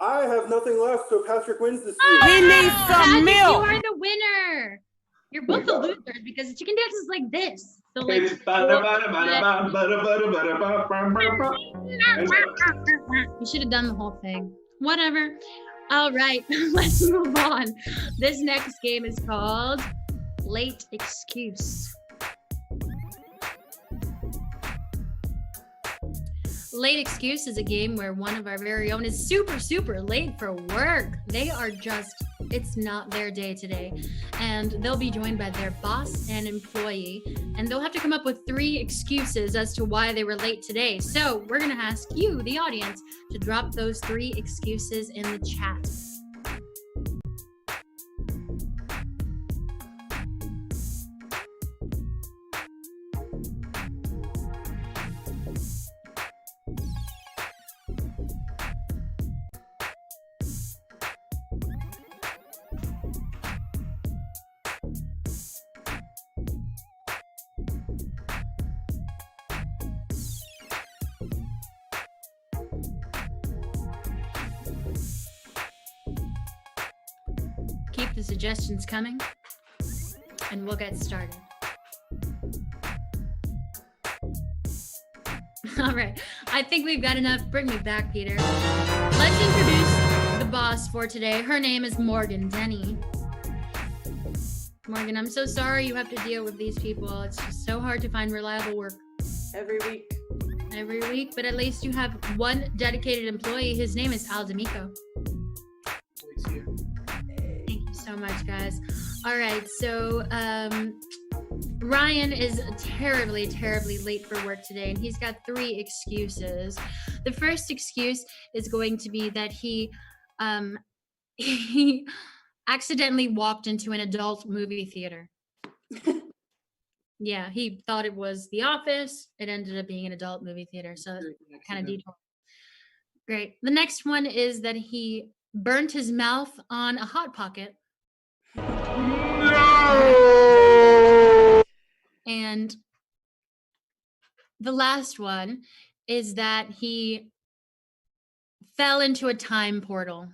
S7: I have nothing left, so Patrick wins this week.
S18: He needs some
S1: Patrick,
S18: milk.
S1: You are the winner. You're both the losers because the chicken dance is like this. So like,
S2: It's
S1: you should have done the whole thing. Whatever. All right, let's move on. This next game is called Late Excuse. Late Excuse is a game where one of our very own is super late for work. They are just, it's not their day today. And they'll be joined by their boss and employee. And they'll have to come up with 3 excuses as to why they were late today. So we're going to ask you, the audience, to drop those 3 excuses in the chat. Keep the suggestions coming, and we'll get started. All right, I think we've got enough. Bring me back, Peter. Let's introduce the boss for today. Her name is Morgan Denny. Morgan, I'm so sorry you have to deal with these people. It's just so hard to find reliable work.
S12: Every week.
S1: Every week, but at least you have one dedicated employee. His name is Al D'Amico. So much, guys. All right, so Ryan is terribly late for work today, and he's got 3 excuses. The first excuse is going to be that he accidentally walked into an adult movie theater. Yeah, he thought it was The Office. It ended up being an adult movie theater, so kind of detour. Great. The next one is that he burnt his mouth on a Hot Pocket. No! And the last one is that he fell into a time portal.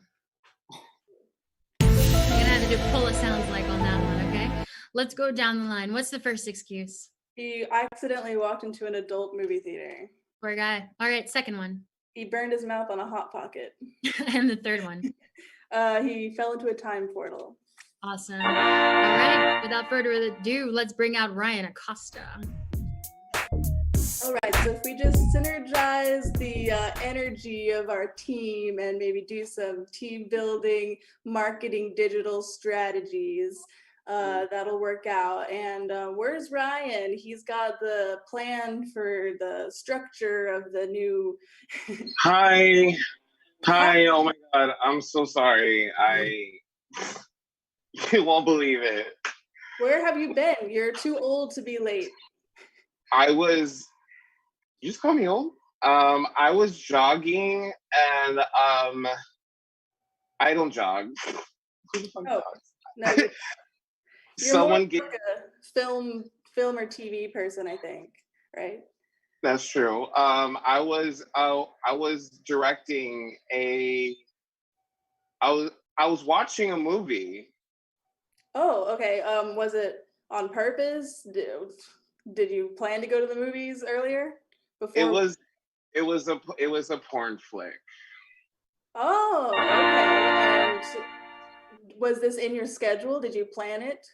S1: You're gonna have to do pull a sounds like on that one, okay? Let's go down the line. What's the first excuse?
S12: He accidentally walked into an adult movie theater.
S1: Poor guy. All right, second one.
S12: He burned his mouth on a Hot Pocket.
S1: And the third one.
S12: He fell into a time portal.
S1: Awesome. All right, without further ado, let's bring out Ryan Acosta.
S12: All right, so if we just synergize the energy of our team and maybe do some team building, marketing, digital strategies, that'll work out. And where's Ryan? He's got the plan for the structure of the new...
S16: Hi, oh my God, I'm so sorry. You won't believe it.
S12: Where have you been? You're too old to be late.
S16: You just call me old? I was jogging and I don't jog.
S12: Oh, no. You're
S16: Someone
S12: more like a film or TV person, I think, right?
S16: That's true. I was directing I was watching a movie.
S12: Oh, okay. Was it on purpose? Did you plan to go to the movies earlier? Before?
S16: It was a porn flick.
S12: Oh, okay. And was this in your schedule? Did you plan it?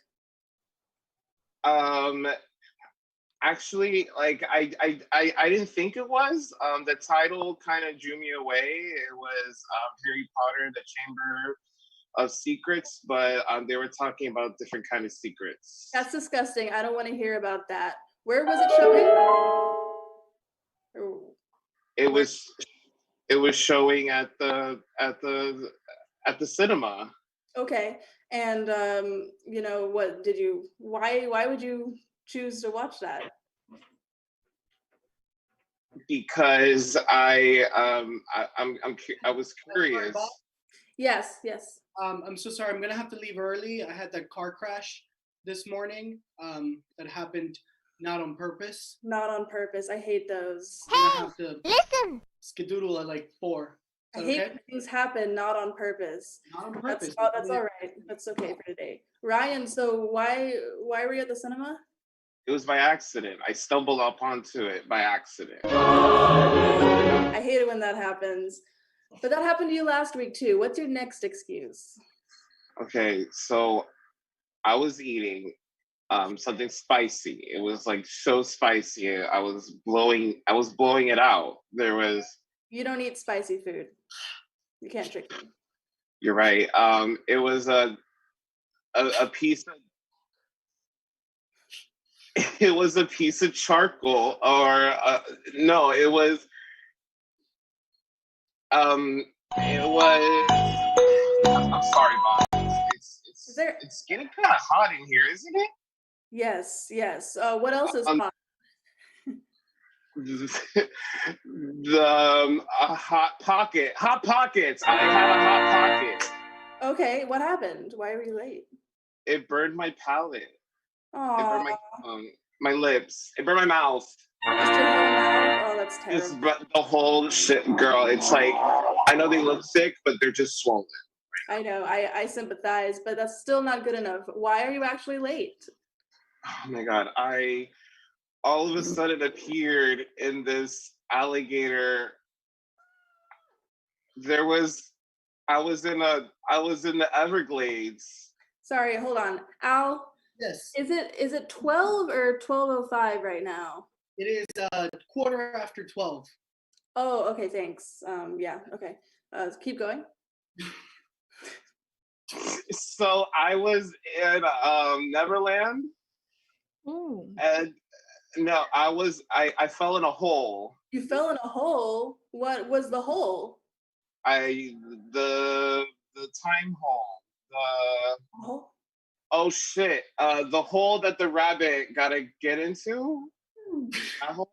S16: Actually, like I didn't think it was. The title kind of drew me away. It was Harry Potter, the Chamber of Secrets, but they were talking about different kind of secrets.
S12: That's disgusting. I don't want to hear about that. Where was it showing?
S16: It was showing at the cinema.
S12: Okay. And what did you why would you choose to watch that?
S16: Because I was curious.
S12: Yes.
S9: I'm so sorry. I'm gonna have to leave early. I had that car crash this morning. That happened not on purpose.
S12: Not on purpose. I hate those.
S9: Hey, listen. Skedoodle at like 4.
S12: I hate when things happen not on purpose.
S9: Not on purpose.
S12: That's all right. That's okay for today. Ryan, so why were you at the cinema?
S16: It was by accident. I stumbled up onto it by accident.
S12: I hate it when that happens. But that happened to you last week too. What's your next excuse?
S16: Okay, so I was eating something spicy. It was like so spicy. I was blowing it out. There was.
S12: You don't eat spicy food. You can't trick me.
S16: You're right. It was a piece of. It was a piece of charcoal, or no, it was. It was. I'm sorry, boss. It's getting kind of hot in here, isn't it?
S12: Yes, yes. What else is hot?
S16: The hot pockets. I had a hot pocket.
S12: Okay, what happened? Why were you late?
S16: It burned my palate.
S12: Aww.
S16: It burned my lips. It burned my mouth.
S12: Just your whole mouth? Oh, that's terrible.
S16: Just the whole shit, girl. It's like, I know they look sick, but they're just swollen.
S12: I know. I sympathize, but that's still not good enough. Why are you actually late?
S16: Oh my God. I all of a sudden appeared in this alligator. I was in the Everglades.
S12: Sorry, hold on. Al?
S9: Yes.
S12: Is it 12 or 12:05 right now?
S9: It is 12:15.
S12: Oh, okay, thanks. Yeah, okay. Keep going.
S16: So I was in Neverland.
S12: Ooh.
S16: And no, I fell in a hole.
S12: You fell in a hole? What was the hole?
S16: The time hole. Oh shit. The hole that the rabbit gotta get into. That hole?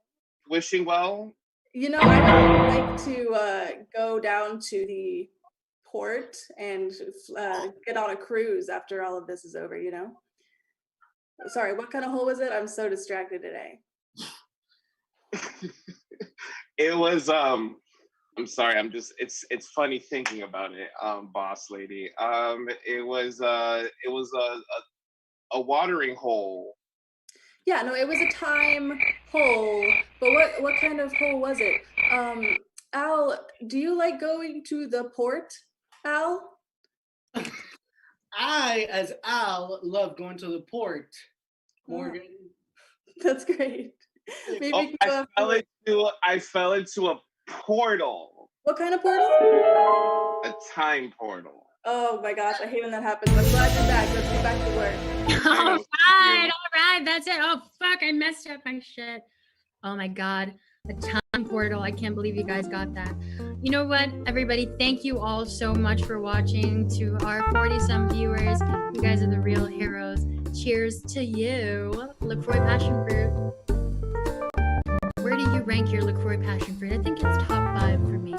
S16: Wishing well.
S12: You know, I would like to go down to the port and get on a cruise after all of this is over, you know? Sorry, what kind of hole was it? I'm so distracted today.
S16: It was I'm sorry, it's funny thinking about it, boss lady. It was a watering hole.
S12: Yeah, no, it was a time hole, but what kind of hole was it? Al, do you like going to the port, Al?
S9: I, as Al, love going to the port. Morgan.
S12: That's great. Maybe
S16: Oh, I fell into a portal.
S12: What kind of portal?
S16: A time portal.
S12: Oh my gosh, I hate when that happens. I'm glad you're back. Let's get back to work.
S1: All right, that's it. Oh fuck, I messed up my shit. Oh my God, a time portal. I can't believe you guys got that. You know what, everybody, thank you all so much for watching. To our 40-some viewers, you guys are the real heroes. Cheers to you, LaCroix Passion Fruit. Where do you rank your LaCroix Passion Fruit? I think it's top 5 for me.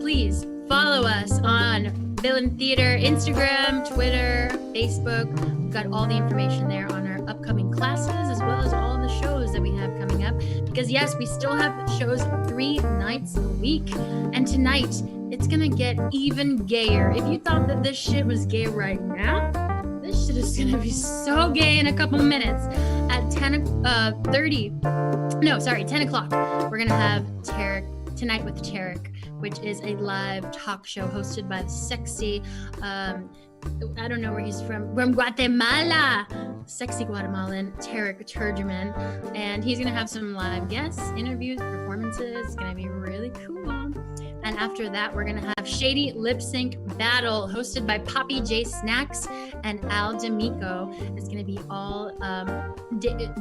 S1: Please follow us on Villain Theater, Instagram, Twitter, Facebook. We've got all the information there on our upcoming classes, as well as all of the shows that we have coming up. Because yes, we still have shows 3 nights a week. And tonight, it's gonna get even gayer. If you thought that this shit was gay right now, this shit is gonna be so gay in a couple minutes. At 10 o'clock, we're gonna have Tarek, Tonight with Tarek, which is a live talk show hosted by the sexy, I don't know where he's from Guatemala, sexy Guatemalan Tarek Turgeman, and he's gonna have some live guests, interviews, performances. It's gonna be really cool. And after that, we're gonna have Shady Lip Sync Battle hosted by Poppy J Snacks and Al D'Amico. It's gonna be all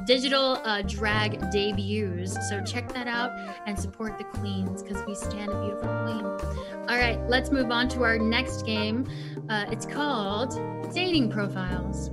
S1: digital drag debuts. So check that out and support the queens, because we stand a beautiful queen. All right, let's move on to our next game. It's called Dating Profiles.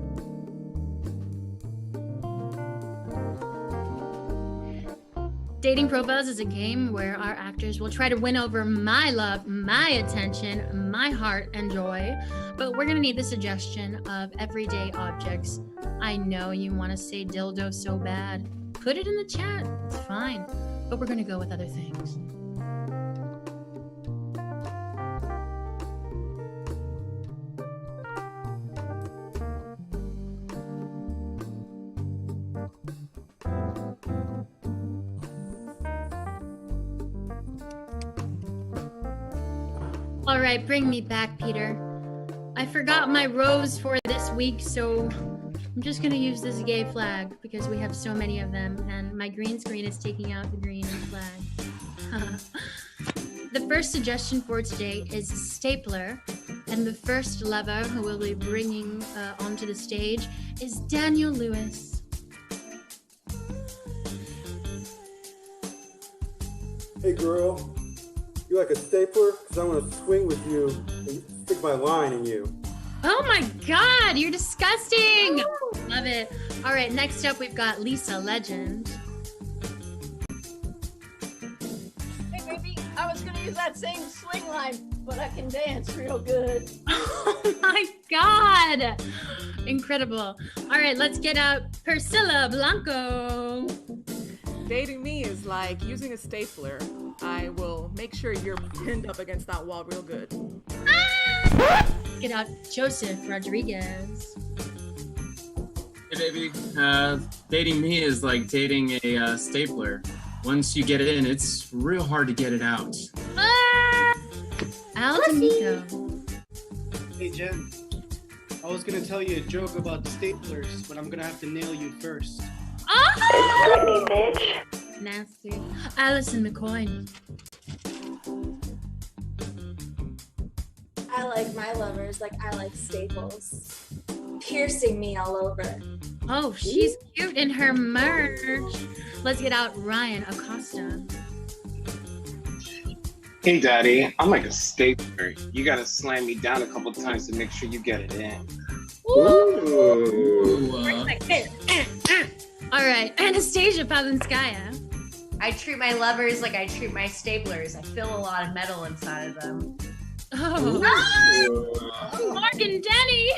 S1: Dating Profiles is a game where our actors will try to win over my love, my attention, my heart, and joy. But we're gonna need the suggestion of everyday objects. I know you wanna say dildo so bad. Put it in the chat, it's fine. But we're gonna go with other things. All right, bring me back, Peter. I forgot my rose for this week, so I'm just gonna use this gay flag because we have so many of them, and my green screen is taking out the green flag. The first suggestion for today is a stapler, and the first lover who we'll be bringing onto the stage is Daniel Lewis.
S7: Hey girl, you like a stapler? Because I want to swing with you and stick my line in you.
S1: Oh my God, you're disgusting! Love it. All right, next up we've got Lisa Legend.
S3: Hey, baby, I was gonna use that same swing line, but I can dance real good.
S1: Oh my God! Incredible. All right, let's get out Priscilla Blanco.
S5: Dating me is like using a stapler. I will make sure you're pinned up against that wall real good.
S1: Get out Joseph Rodriguez.
S17: Hey, baby. Dating me is like dating a stapler. Once you get it in, it's real hard to get it out.
S1: Al D'Amico.
S9: Hey, Jen. I was gonna tell you a joke about staplers, but I'm gonna have to nail you first.
S1: Oh! Bitch. Nasty. Allison McCoy.
S10: I like my lovers like I like staples, piercing me all over.
S1: Oh, she's cute in her merch. Let's get out Ryan Acosta.
S16: Hey, Daddy, I'm like a stapler. You gotta slam me down a couple times to make sure you get it in.
S1: Ooh. All right, Anastasia Palinskaya.
S11: I treat my lovers like I treat my staplers. I feel a lot of metal inside of them.
S1: Oh, Mark and Denny.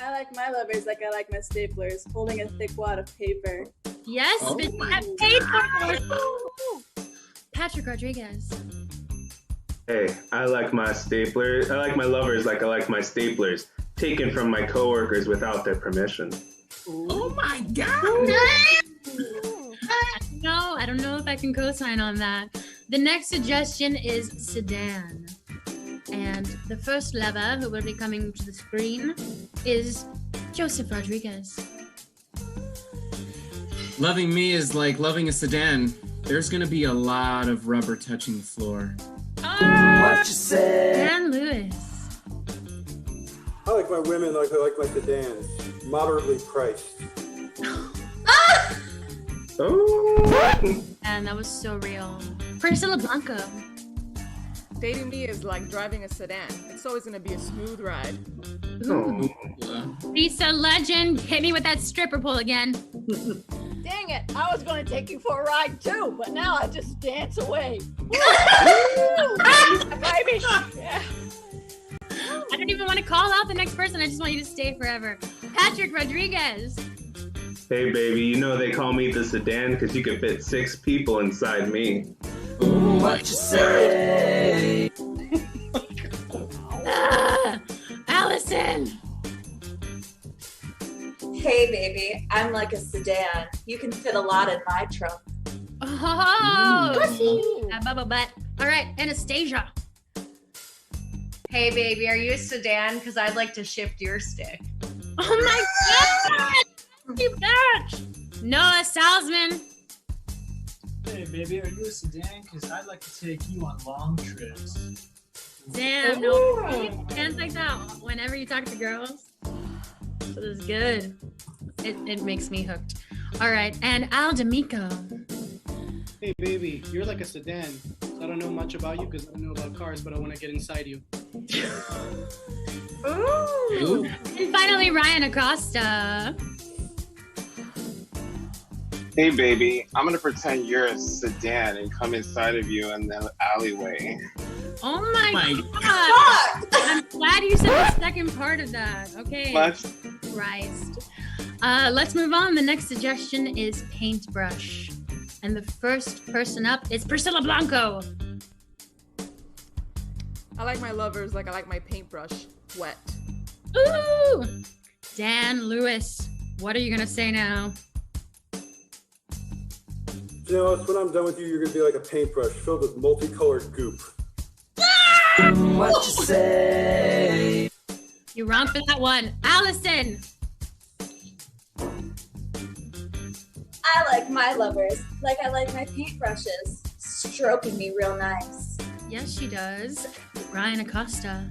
S12: I like my lovers like I like my staplers, holding a thick wad of paper.
S1: Yes, but have paper. Patrick Rodriguez.
S2: Hey, I like my staplers. I like my lovers like I like my staplers, taken from my coworkers without their permission.
S17: Oh my God!
S1: No, I don't know if I can co-sign on that. The next suggestion is sedan. And the first lover who will be coming to the screen is Joseph Rodriguez.
S17: Loving me is like loving a sedan. There's gonna be a lot of rubber touching the floor.
S18: What you say?
S1: Dan Lewis.
S7: I like my women like I like my sedans, moderately priced.
S2: Oh.
S1: And that was so real. Priscilla Blanco.
S5: Dating me is like driving a sedan. It's always gonna be a smooth ride.
S1: Ooh. Lisa Legend, hit me with that stripper pole again.
S3: Dang it, I was gonna take you for a ride too, but now I just dance away. Baby. Yeah.
S1: I don't even want to call out the next person. I just want you to stay forever. Patrick Rodriguez.
S2: Hey, baby, you know they call me the sedan because you can fit 6 people inside me.
S18: What you say?
S1: Allison.
S10: Hey, baby, I'm like a sedan. You can fit a lot in my trunk.
S1: Oh, that bubble butt. All right, Anastasia.
S11: Hey, baby, are you a sedan? Because I'd like to shift your stick.
S1: Oh my God! You bitch! Noah Salzman.
S8: Hey, baby, are you a sedan? Because I'd like to take you on long trips.
S1: Damn, no. You dance like that whenever you talk to girls. So this is good. It makes me hooked. All right, and Al D'Amico.
S9: Hey, baby, you're like a sedan. I don't know much about you because I don't know about cars, but I want to get inside you.
S1: Ooh. And finally, Ryan Acosta.
S16: Hey, baby, I'm gonna pretend you're a sedan and come inside of you in the alleyway.
S1: Oh my God. I'm glad you said the second part of that. Okay.
S16: What?
S1: Christ. Let's move on. The next suggestion is paintbrush. And the first person up is Priscilla Blanco.
S5: I like my lovers like I like my paintbrush wet.
S1: Ooh! Dan Lewis, what are you gonna say now?
S7: You know, when I'm done with you, you're gonna be like a paintbrush filled with multicolored goop.
S18: What you say?
S1: You wrong for that one. Allison.
S15: I like my lovers like I like my paintbrushes, stroking me real nice.
S1: Yes, she does. Ryan Acosta.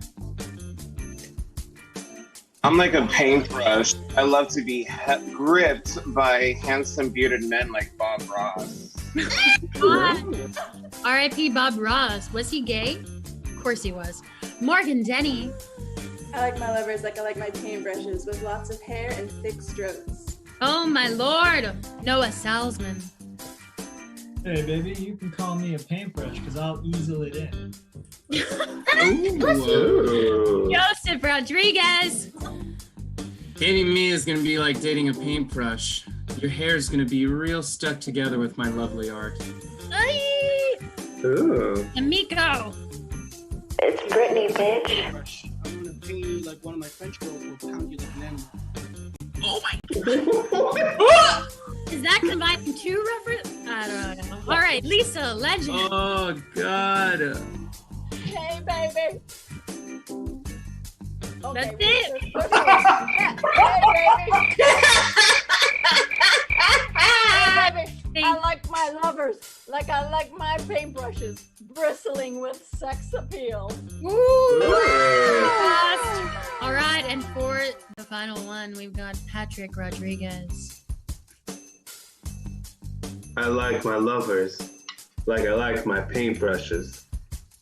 S16: I'm like a paintbrush. I love to be gripped by handsome bearded men like Bob Ross.
S1: R.I.P. Bob Ross. Was he gay? Of course he was. Morgan Denny.
S12: I like my lovers like I like my paintbrushes with lots of hair and thick strokes.
S1: Oh my lord. Noah Salzman.
S8: Hey, baby, you can call me a paintbrush because I'll easel it in.
S1: Joseph Rodriguez.
S17: Dating me is gonna be like dating a paintbrush. Your hair is gonna be real stuck together with my lovely art.
S2: Ooh.
S1: Amico.
S19: It's Brittany, bitch.
S9: I'm gonna paint you like one of my French girls will pound you like an animal.
S17: Oh my.
S1: Is that combining two reference? I don't know. All right, Lisa, legend.
S17: Oh God.
S3: Hey, baby. Okay,
S1: That's it.
S3: Hey, baby. I like my lovers like I like my paintbrushes, bristling with sex appeal.
S1: All right, and for the final one, we've got Patrick Rodriguez.
S2: I like my lovers like I like my paintbrushes.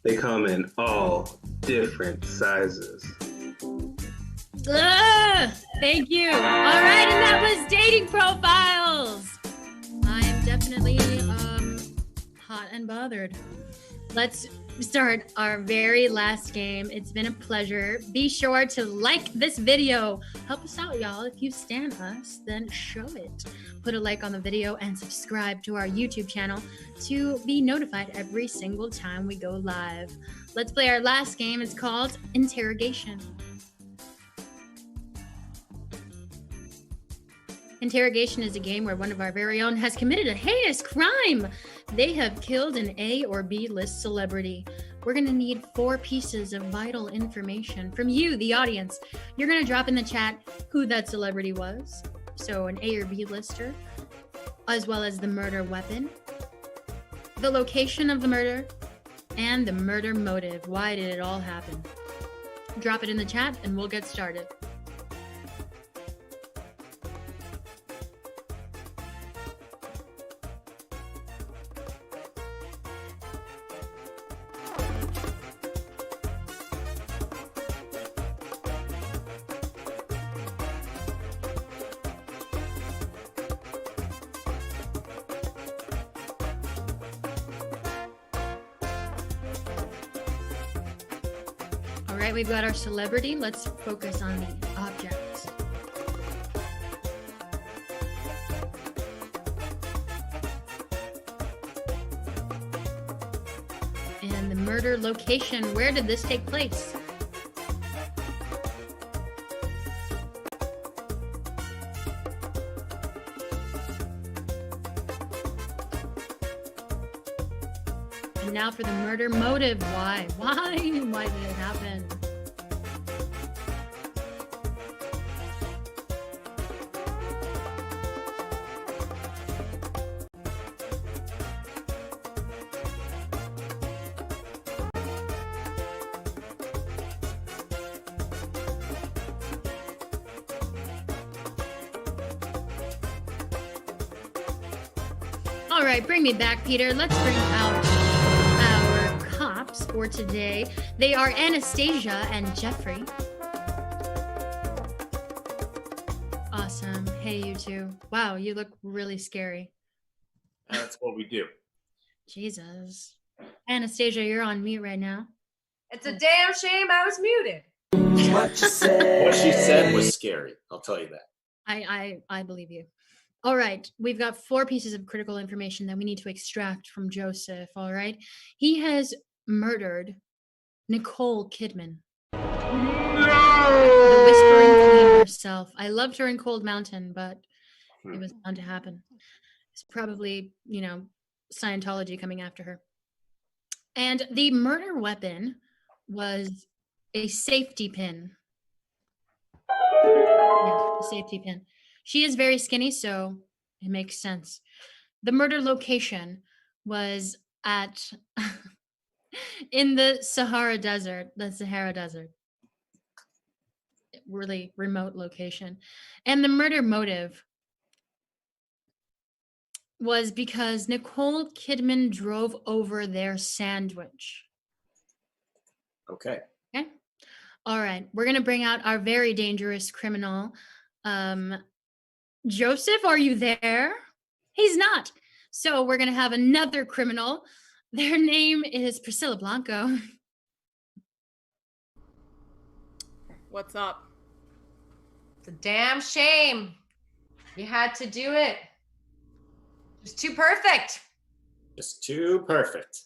S2: They come in all different sizes.
S1: Thank you. All right, and that was Dating Profiles. I am definitely hot and bothered. Let's start our very last game. It's been a pleasure. Be sure to like this video. Help us out, y'all. If you stan us, then show it. Put a like on the video and subscribe to our YouTube channel to be notified every single time we go live. Let's play our last game. It's called Interrogation. Interrogation is a game where one of our very own has committed a heinous crime. They have killed an A or B list celebrity. We're gonna need 4 pieces of vital information from you, the audience. You're gonna drop in the chat who that celebrity was, so an A or B lister, as well as the murder weapon, the location of the murder, and the murder motive. Why did it all happen? Drop it in the chat and we'll get started. All right, we've got our celebrity. Let's focus on the object. And the murder location. Where did this take place? And now for the murder motive. Why? Why did it happen? All right, bring me back, Peter. Let's bring out our cops for today. They are Anastasia and Jeffrey. Awesome. Hey, you two. Wow, you look really scary.
S4: That's what we do.
S1: Jesus. Anastasia, you're on mute right now.
S11: It's a damn shame I was muted.
S18: What you say?
S4: What she said was scary. I'll tell you that.
S1: I believe you. All right, we've got 4 pieces of critical information that we need to extract from Joseph, all right? He has murdered Nicole Kidman. The Whispering Queen herself. I loved her in Cold Mountain, but it was bound to happen. It's probably, Scientology coming after her. And the murder weapon was a safety pin. Yeah, a safety pin. She is very skinny, so it makes sense. The murder location was at in the Sahara Desert, really remote location. And the murder motive was because Nicole Kidman drove over their sandwich.
S4: Okay.
S1: Okay. All right. We're going to bring out our very dangerous criminal. Joseph, are you there? He's not. So we're going to have another criminal. Their name is Priscilla Blanco.
S5: What's up?
S11: It's a damn shame. You had to do it. Just too perfect.
S4: Just too perfect.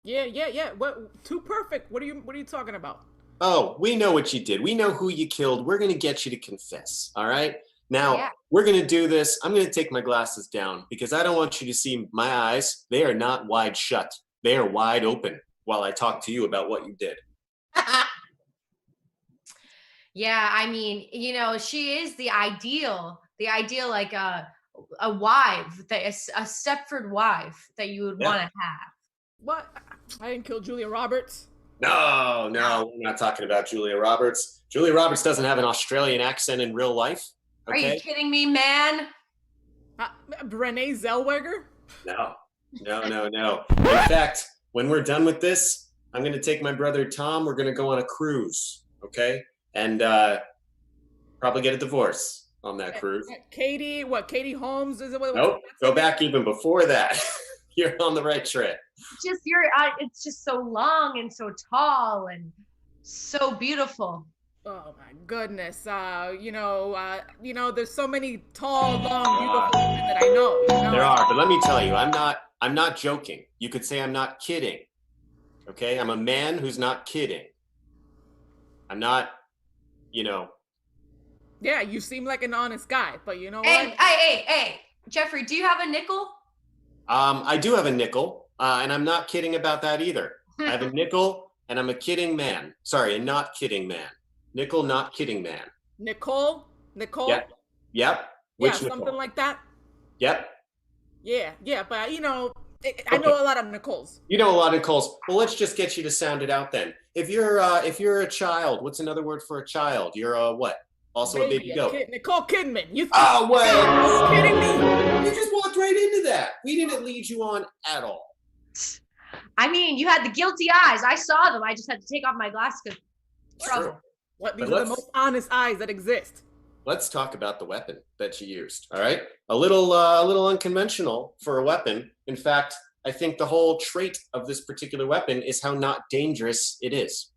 S5: Yeah. What? Too perfect? What are you talking about?
S4: Oh, we know what you did. We know who you killed. We're going to get you to confess. All right? Now,
S11: Yeah.
S4: we're going to do this. I'm going to take my glasses down because I don't want you to see my eyes. They are not wide shut. They are wide open while I talk to you about what you did.
S11: Yeah, I mean, she is the ideal like a wife, a Stepford wife that you would want to have.
S5: What? I didn't kill Julia Roberts.
S4: No, we're not talking about Julia Roberts. Julia Roberts doesn't have an Australian accent in real life. Okay?
S11: Are you kidding me, man?
S5: Renee Zellweger?
S4: No. In fact, when we're done with this, I'm going to take my brother Tom. We're going to go on a cruise, okay? And probably get a divorce on that cruise.
S5: Katie Holmes? Is it what?
S4: Nope, go back even before that. You're on the right track.
S11: It's just so long and so tall and so beautiful.
S5: Oh my goodness. There's so many tall, long, beautiful women that I know.
S4: There are, but let me tell you, I'm not joking. You could say I'm not kidding. Okay? I'm a man who's not kidding. I'm not,
S5: Yeah, you seem like an honest guy, but you know what?
S11: Hey, Jeffrey, do you have a nickel?
S4: I do have a nickel, and I'm not kidding about that either. I have a nickel, and I'm a kidding man. Sorry, a not kidding man. Nickel, not kidding man.
S5: Nicole?
S4: Yep.
S5: Which Nicole? Something like that?
S4: Yep.
S5: Yeah, but I know a lot of Nicoles.
S4: You know a lot of Nicoles. Well, let's just get you to sound it out then. If you're a child, what's another word for a child? You're a what? Also a baby goat.
S5: Nicole Kidman.
S4: Oh, wait. Are you kidding me? You just walked right into that. We didn't lead you on at all.
S11: I mean, you had the guilty eyes. I saw them. I just had to take off my glasses. Trouble.
S5: These are the most honest eyes that exist.
S4: Let's talk about the weapon that you used. All right, a little unconventional for a weapon. In fact, I think the whole trait of this particular weapon is how not dangerous it is.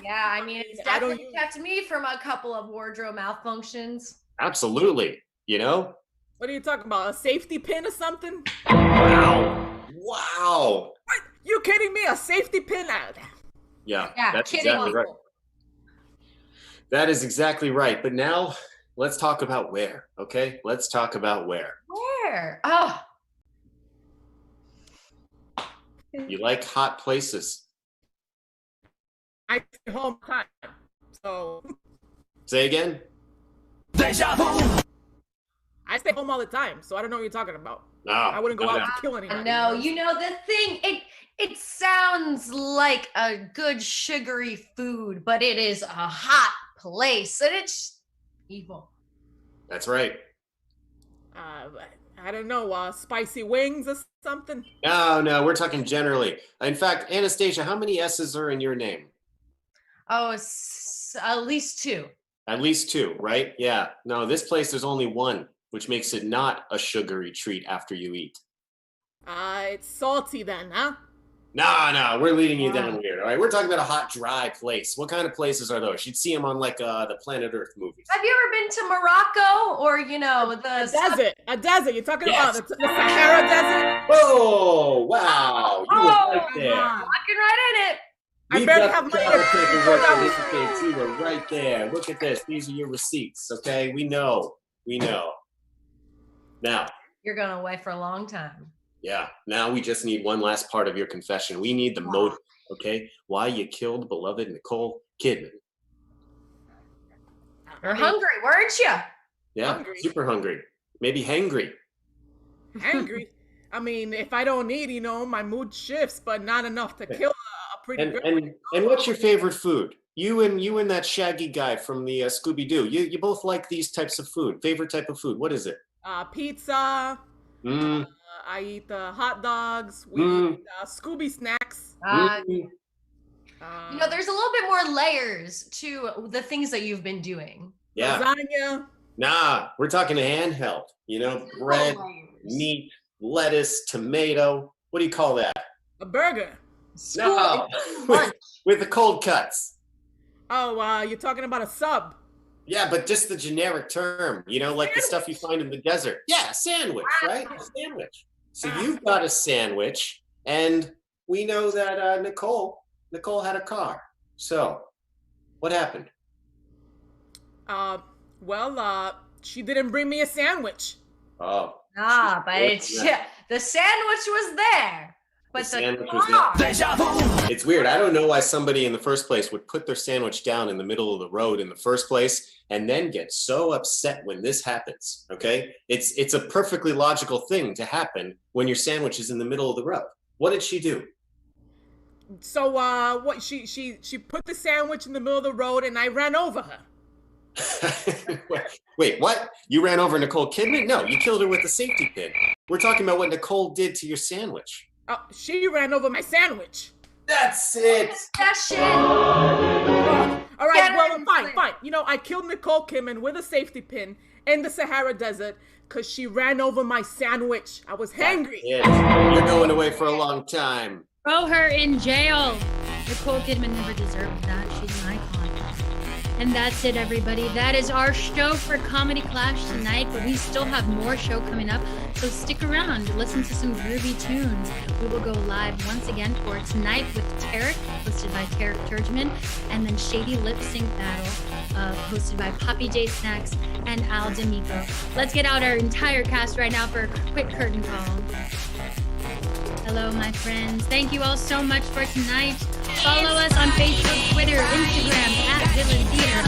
S11: Yeah, I mean, it's definitely kept me from a couple of wardrobe malfunctions.
S4: Absolutely.
S5: What are you talking about? A safety pin or something?
S4: Wow.
S5: What? You kidding me? A safety pin?
S4: Yeah, that's exactly right. That is exactly right. But now let's talk about where, okay? Let's talk about where.
S11: Where? Oh.
S4: You like hot places.
S5: I stay home time, so.
S4: Say again?
S5: Deja vu! I stay home all the time, so I don't know what you're talking about.
S4: No.
S5: I wouldn't go out to kill anyone.
S11: No, the thing, it sounds like a good sugary food, but it is a hot place, and it's evil.
S4: That's right.
S5: I don't know, spicy wings or something?
S4: No, we're talking generally. In fact, Anastasia, how many S's are in your name?
S11: Oh, it's at least 2.
S4: At least 2, right? Yeah. No, this place there's only 1, which makes it not a sugary treat after you eat.
S5: It's salty then, huh?
S4: No, we're leading you down weird. All right, we're talking about a hot, dry place. What kind of places are those? You'd see them on the Planet Earth movies.
S11: Have you ever been to Morocco or
S5: a desert? You're talking about the Sahara Desert?
S4: Oh, wow! You were right there.
S11: Walking right in it.
S5: I barely have
S4: my You were right there. Look at this. These are your receipts. Okay, we know. Now
S11: you're going away for a long time.
S4: Yeah. Now we just need one last part of your confession. We need the motive. Okay, why you killed beloved Nicole Kidman.
S11: You're hungry, weren't you?
S4: Yeah,
S5: Hungry.
S4: super hungry. Maybe hangry.
S5: Angry. I mean, if I don't eat, my mood shifts, but not enough to kill a pretty
S4: And
S5: girl.
S4: and what's your favorite food? You and that shaggy guy from the Scooby-Doo. You both like these types of food. Favorite type of food? What is it?
S5: Pizza.
S4: Mm.
S5: I eat hot dogs. We eat Scooby snacks.
S11: There's a little bit more layers to the things that you've been doing.
S4: Yeah.
S5: Lasagna.
S4: Nah, we're talking handheld. Bread, meat, lettuce, tomato. What do you call that?
S5: A burger.
S4: No, with the cold cuts.
S5: Oh, you're talking about a sub.
S4: Yeah, but just the generic term, like the stuff you find in the desert. Yeah, sandwich, right? A sandwich. So you've got a sandwich, and we know that Nicole had a car. So, what happened?
S5: She didn't bring me a sandwich.
S4: Oh.
S11: But the sandwich was there. But the car.
S4: It's weird. I don't know why somebody in the first place would put their sandwich down in the middle of the road in the first place and then get so upset when this happens. Okay? It's a perfectly logical thing to happen when your sandwich is in the middle of the road. What did she do?
S5: So what she put the sandwich in the middle of the road and I ran over her.
S4: Wait, what? You ran over Nicole Kidman? No, you killed her with a safety pin. We're talking about what Nicole did to your sandwich.
S5: She ran over my sandwich.
S4: That's it.
S11: That shit.
S5: All right, well, fine. I killed Nicole Kidman with a safety pin in the Sahara Desert because she ran over my sandwich. I was hangry.
S4: You're going away for a long time.
S1: Throw her in jail. Nicole Kidman never deserved that. She's an icon. And that's it, everybody. That is our show for Comedy Clash tonight, but we still have more show coming up, so stick around. Listen to some groovy tunes. We will go live once again for Tonight with Tarek, hosted by Tarek Turgeman, and then Shady Lip Sync Battle, hosted by Poppy J Snacks and Al D'Amico. Let's get out our entire cast right now for a quick curtain call. Hello, my friends. Thank you all so much for tonight. Follow us on Facebook, Twitter, Instagram, @Villain Theater.